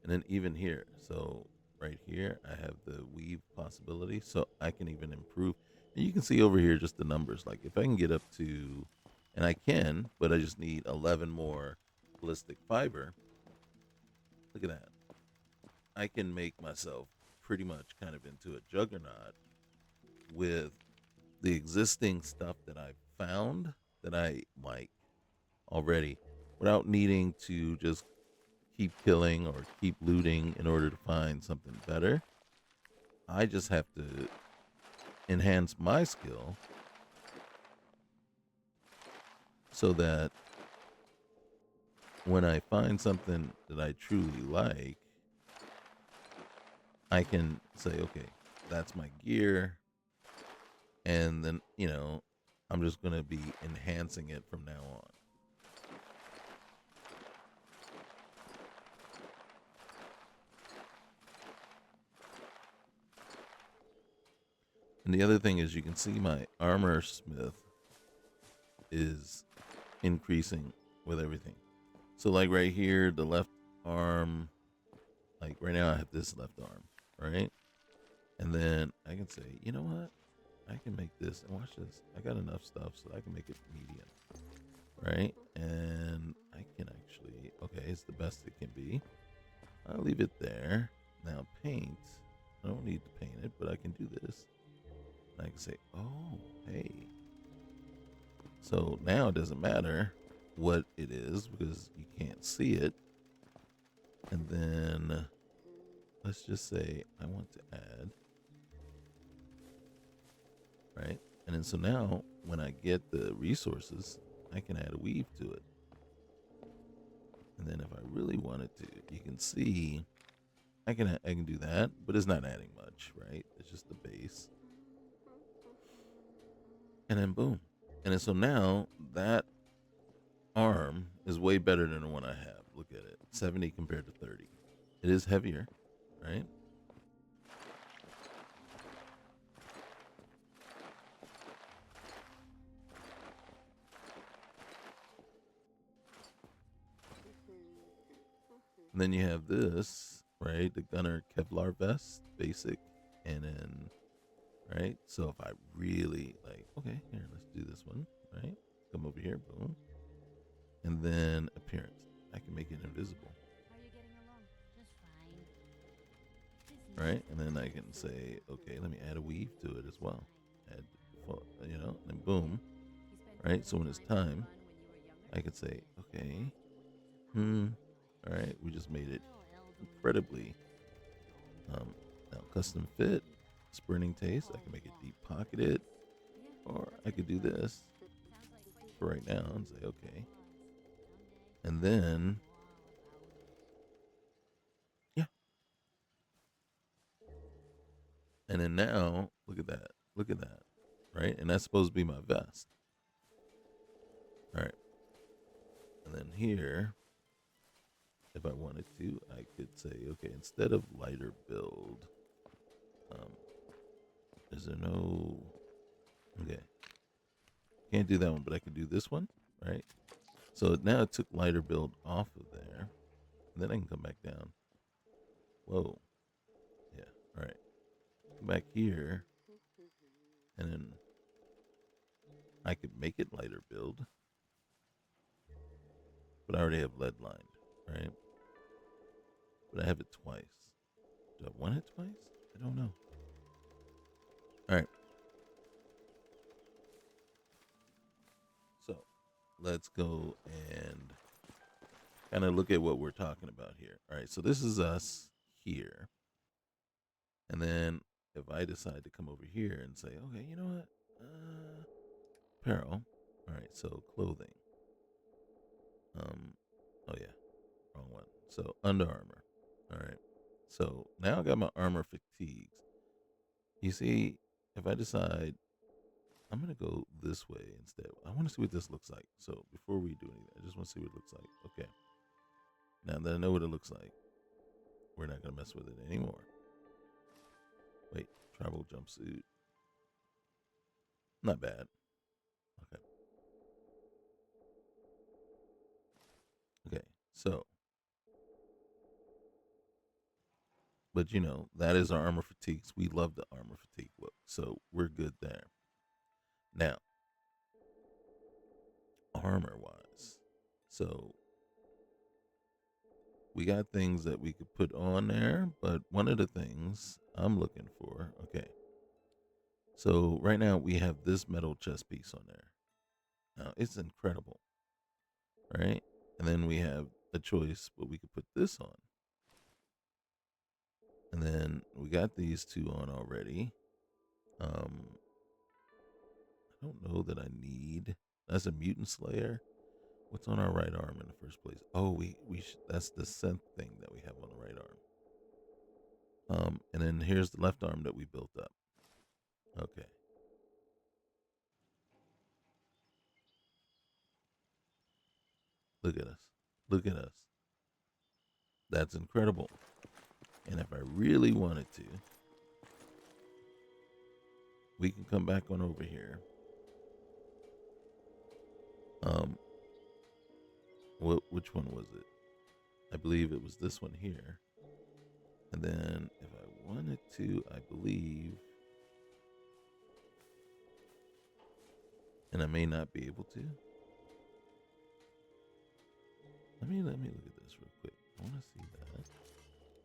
And then even here, so right here, I have the weave possibility, so I can even improve. And you can see over here just the numbers. Like if I can get up to, and I can, but I just need 11 more ballistic fiber. Look at that. I can make myself pretty much kind of into a juggernaut with the existing stuff that I've found that I like already without needing to just keep killing or keep looting in order to find something better. I just have to enhance my skill so that when I find something that I truly like, I can say, okay, that's my gear. And then, I'm just going to be enhancing it from now on. And the other thing is you can see my armor smith is increasing with everything. So like right here, the left arm, like right now I have this left arm, right? And then I can say, you know what? I can make this, and watch this. I got enough stuff so I can make it medium, right? And I can actually, okay, it's the best it can be. I'll leave it there. Now paint, I don't need to paint it, but I can do this. And I can say, oh, hey. So now it doesn't matter what it is because you can't see it. And then let's just say I want to add, right? And then so now when I get the resources, I can add a weave to it. And then if I really wanted to, you can see I can do that, but it's not adding much, right? It's just the base. And then boom. And then so now that arm is way better than the one I have. Look at it. 70 compared to 30. It is heavier, right? And then you have this, right? The Gunner Kevlar vest, basic, and then, right? So if I really like, okay, here, let's do this one, right? Come over here, boom. And then appearance. I can make it invisible. How are you getting along? Just fine. Right? And then I can say, okay, let me add a weave to it as well. Add, you know, and boom. Right? So when it's time, I can say, okay, all right, we just made it incredibly, now custom fit, sprinting taste. I can make it deep pocketed, or I could do this for right now and say, okay. And then, yeah. And then now, look at that. Look at that. Right? And that's supposed to be my vest. All right. And then here, if I wanted to, I could say, okay, instead of lighter build, is there no, okay. Can't do that one, but I can do this one, right? So now it took lighter build off of there. And then I can come back down. Whoa. Yeah, all right. Come back here. And then I could make it lighter build. But I already have lead lined, right? But I have it twice. Do I want it twice? I don't know. All right. So let's go and kind of look at what we're talking about here. All right. So this is us here. And then if I decide to come over here and say, okay, you know what? Apparel. All right. So clothing. Oh yeah. Wrong one. So Under Armour. All right. So now I got my armor fatigues. You see, if I decide I'm going to go this way instead, I want to see what this looks like. So before we do anything, I just want to see what it looks like. Okay. Now that I know what it looks like, we're not going to mess with it anymore. Wait, travel jumpsuit. Not bad. Okay. Okay. So, but you know, that is our armor fatigues. We love the armor fatigue look. So we're good there. Now, armor wise. So we got things that we could put on there, but one of the things I'm looking for, okay. So right now we have this metal chest piece on there. Now it's incredible, right? And then we have a choice, but we could put this on. And then we got these two on already. I don't know that I need, that's a mutant slayer. What's on our right arm in the first place? Oh, that's the synth thing that we have on the right arm. And then here's the left arm that we built up. Okay. Look at us. Look at us. That's incredible. And if I really wanted to, we can come back on over here. Which one was it? I believe it was this one here. And then if I wanted to, I believe, and I may not be able to. Let me look at this real quick. I want to see that.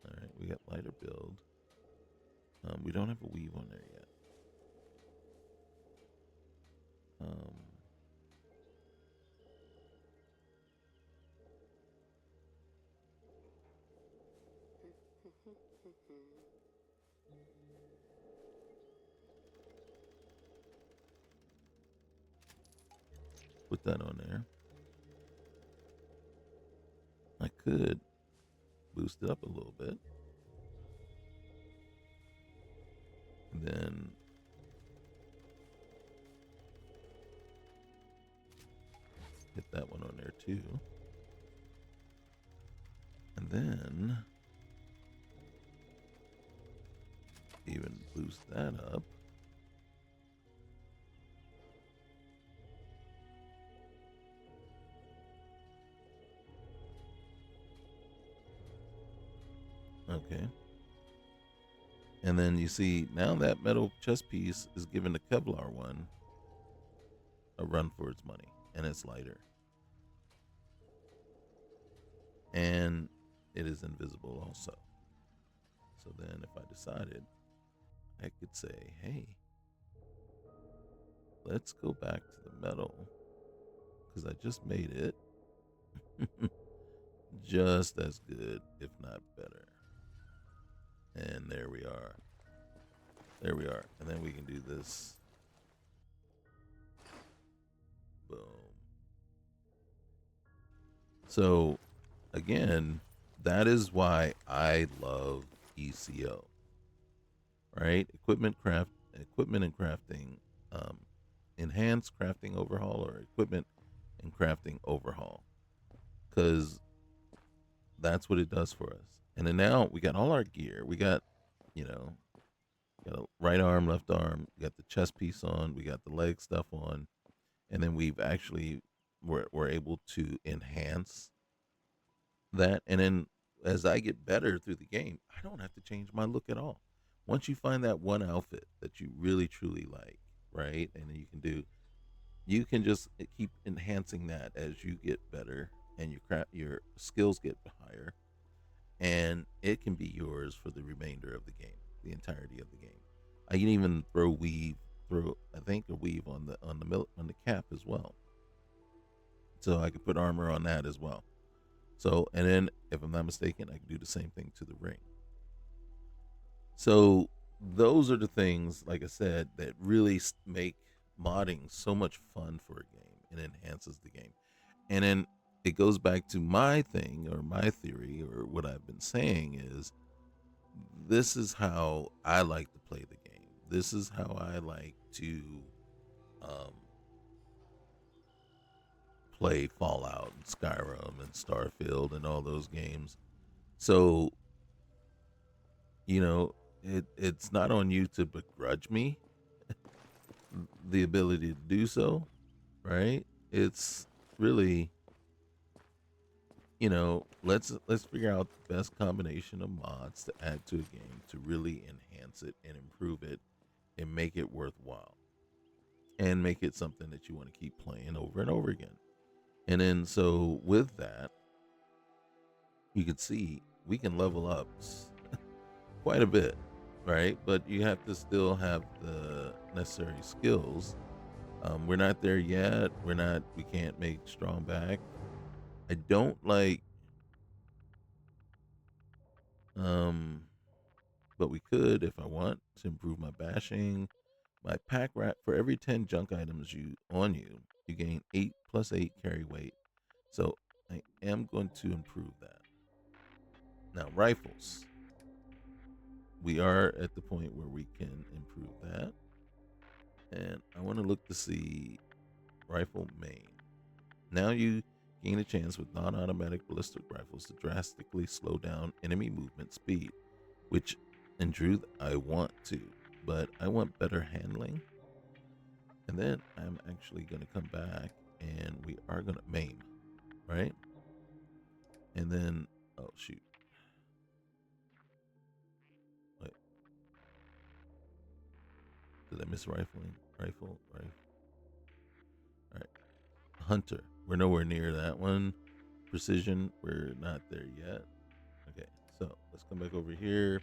All right, we got lighter build. We don't have a weave on there yet. Put that on there. I could boost it up a little bit. And then hit that one on there too. And then even boost that up. Okay. And then you see now that metal chest piece is giving the Kevlar one a run for its money, and it's lighter. And it is invisible also. So then if I decided, I could say, hey, let's go back to the metal, because I just made it just as good, if not better. And there we are. There we are. And then we can do this. Boom. So again, that is why I love ECO. Right? Equipment and crafting, enhanced crafting overhaul, or equipment and crafting overhaul. Because that's what it does for us. And then now we got all our gear. We got, got a right arm, left arm. We got the chest piece on. We got the leg stuff on. And then we're able to enhance that. And then as I get better through the game, I don't have to change my look at all. Once you find that one outfit that you really, truly like, right? And you can just keep enhancing that as you get better and your skills get higher. And it can be yours for the remainder of the game, the entirety of the game. I can even throw a weave on the cap as well. So I could put armor on that as well. So, and then if I'm not mistaken, I can do the same thing to the ring. So those are the things, like I said, that really make modding so much fun for a game and enhances the game. And then it goes back to my thing, or my theory, or what I've been saying is, this is how I like to play the game. This is how I like to play Fallout and Skyrim and Starfield and all those games. So, it's not on you to begrudge me the ability to do so, right? It's really, let's figure out the best combination of mods to add to a game to really enhance it and improve it and make it worthwhile and make it something that you want to keep playing over and over again. And then so with that, you can see we can level up quite a bit, right? But you have to still have the necessary skills. We're not there yet. We can't make strong back. I don't like, but we could, if I want, to improve my bashing. My pack rat, for every 10 junk items you gain 8 plus 8 carry weight. So I am going to improve that. Now rifles. We are at the point where we can improve that. And I want to look to see rifle main. Now you gain a chance with non-automatic ballistic rifles to drastically slow down enemy movement speed, which in truth I want to but I want better handling. And then I'm actually going to come back and we are going to maim, right? And then, oh shoot. Wait. Did I miss rifling? Rifle. All right. Hunter. We're nowhere near that one. Precision. We're not there yet. Okay. So let's come back over here.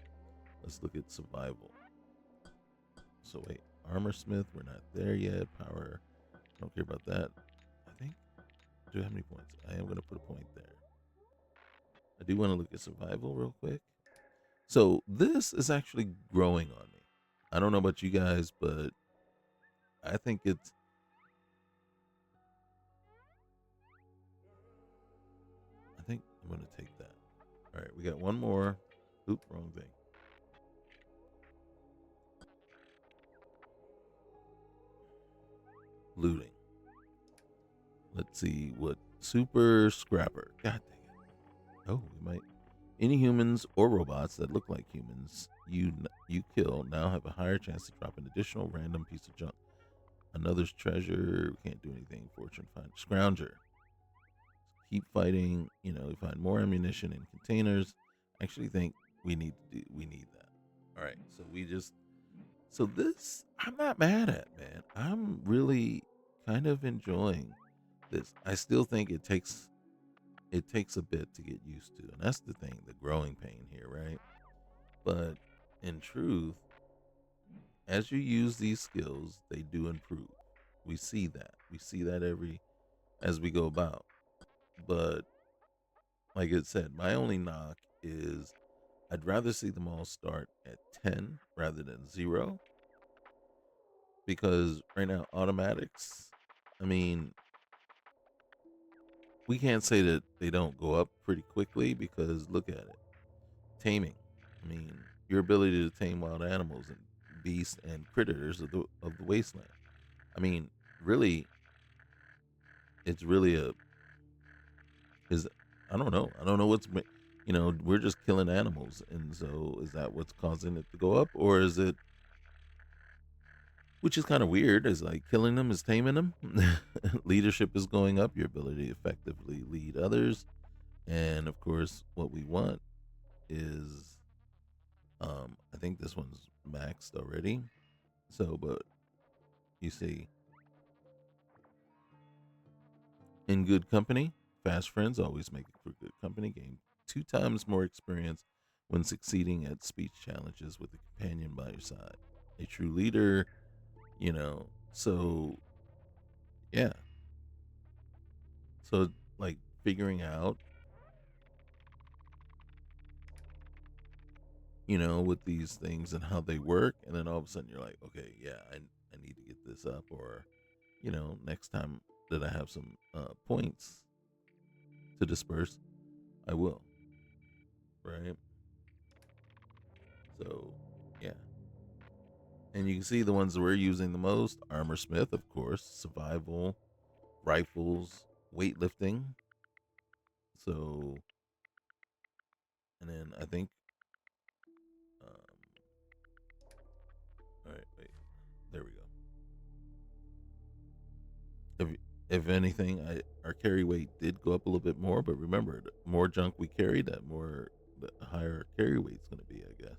Let's look at survival. So wait. Armor smith. We're not there yet. Power. I don't care about that. I think. Do I have any points? I am going to put a point there. I do want to look at survival real quick. So this is actually growing on me. I don't know about you guys, but I think I'm going to take that. All right, we got one more. Oop, wrong thing. Looting. Let's see what super scrapper. God dang it. Oh, we might. Any humans or robots that look like humans you kill now have a higher chance to drop an additional random piece of junk. Another's treasure. Can't do anything. Fortune find. Scrounger. Keep fighting. You know, find more ammunition in containers. Actually think we need that. All right. So this I'm not mad at, man. I'm really kind of enjoying this. I still think it takes a bit to get used to, and that's the thing, the growing pain here, right? But in truth, as you use these skills, they do improve. We see that as we go about. But like it said, my only knock is I'd rather see them all start at 10 rather than 0, because right now automatics, I mean, we can't say that they don't go up pretty quickly, because look at it. Taming. I mean, your ability to tame wild animals and beasts and predators of the wasteland. I mean, really, it's really is I don't know. I don't know we're just killing animals, and so is that what's causing it to go up, or is it, which is kind of weird, is like killing them is taming them. Leadership is going up, your ability to effectively lead others, and of course, what we want is, I think this one's maxed already. So, but you see, in good company, fast friends always make it for good company. Gain 2 times more experience when succeeding at speech challenges with a companion by your side. A true leader, so yeah. So, like, figuring out, with these things and how they work, and then all of a sudden you're like, okay, yeah, I need to get this up, or, next time that I have some points to disperse, I will. Right? So, yeah. And you can see the ones that we're using the most: armor smith, of course, survival, rifles, weightlifting. So, and then I think, all right, wait, there we go. If anything, our carry weight did go up a little bit more, but remember, the more junk we carry, the higher carry weight's going to be, I guess.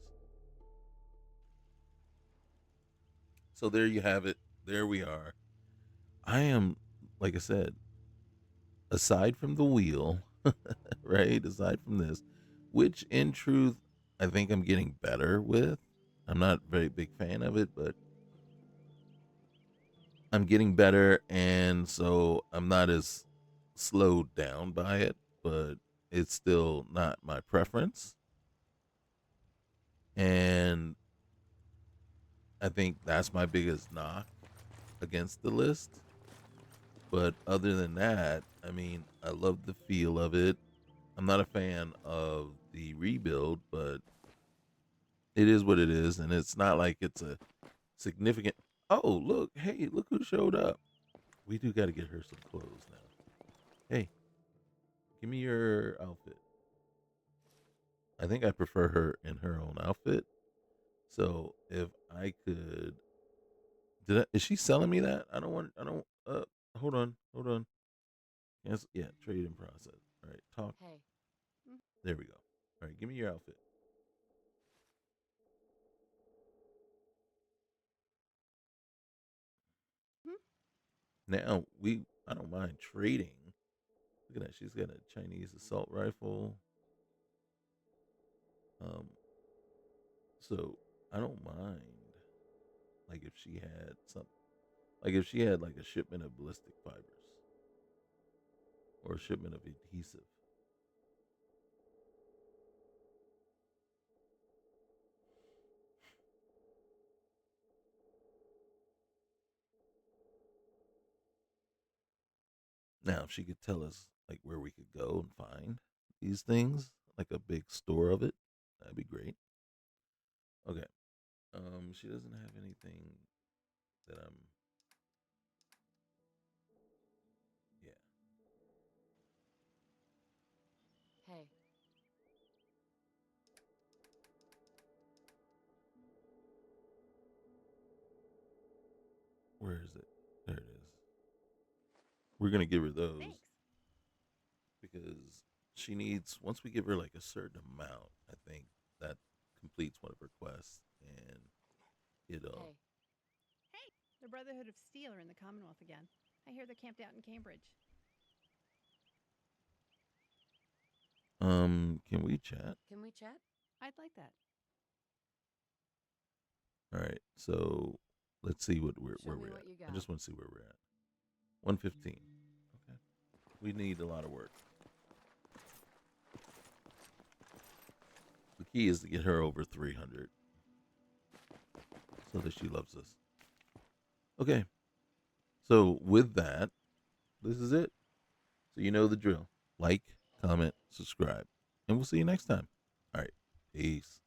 So there you have it. There we are. I am, like I said, aside from the wheel, right? Aside from this, which in truth, I think I'm getting better with. I'm not a very big fan of it, but I'm getting better, and so I'm not as slowed down by it, but it's still not my preference. And I think that's my biggest knock against the list. But other than that, I mean, I love the feel of it. I'm not a fan of the rebuild, but it is what it is, and it's not like it's a significant. Oh, look! Hey, look who showed up. We do got to get her some clothes now. Hey, give me your outfit. I think I prefer her in her own outfit, So if I could, is she selling me that? I don't want. I don't. Hold on. Hold on. Yes. Yeah. Trade in process. All right. Talk. Hey. There we go. All right. Give me your outfit. Hmm? Now I don't mind trading. Look at that. She's got a Chinese assault rifle. Um. So I don't mind. Like if she had some. Like if she had like a shipment of ballistic fibers or a shipment of adhesive. Now, if she could tell us like where we could go and find these things, like a big store of it, that'd be great. Okay. She doesn't have anything that I'm. Yeah. Hey. Where is it? There it is. We're gonna give her those Thanks. because she needs. Once we give her like a certain amount, I think that completes one of her quests, and it'll. Hey. Hey, the Brotherhood of Steel are in the Commonwealth again. I hear they're camped out in Cambridge. Can we chat? Can we chat? I'd like that. All right. So let's see what Show where me we're what at. you I got. just want to see where we're at. 115. Okay. We need a lot of work. The key is to get her over 300 so that she loves us. Okay. So with that, this is it. So you know the drill. Like, comment, subscribe, and we'll see you next time. All right. Peace.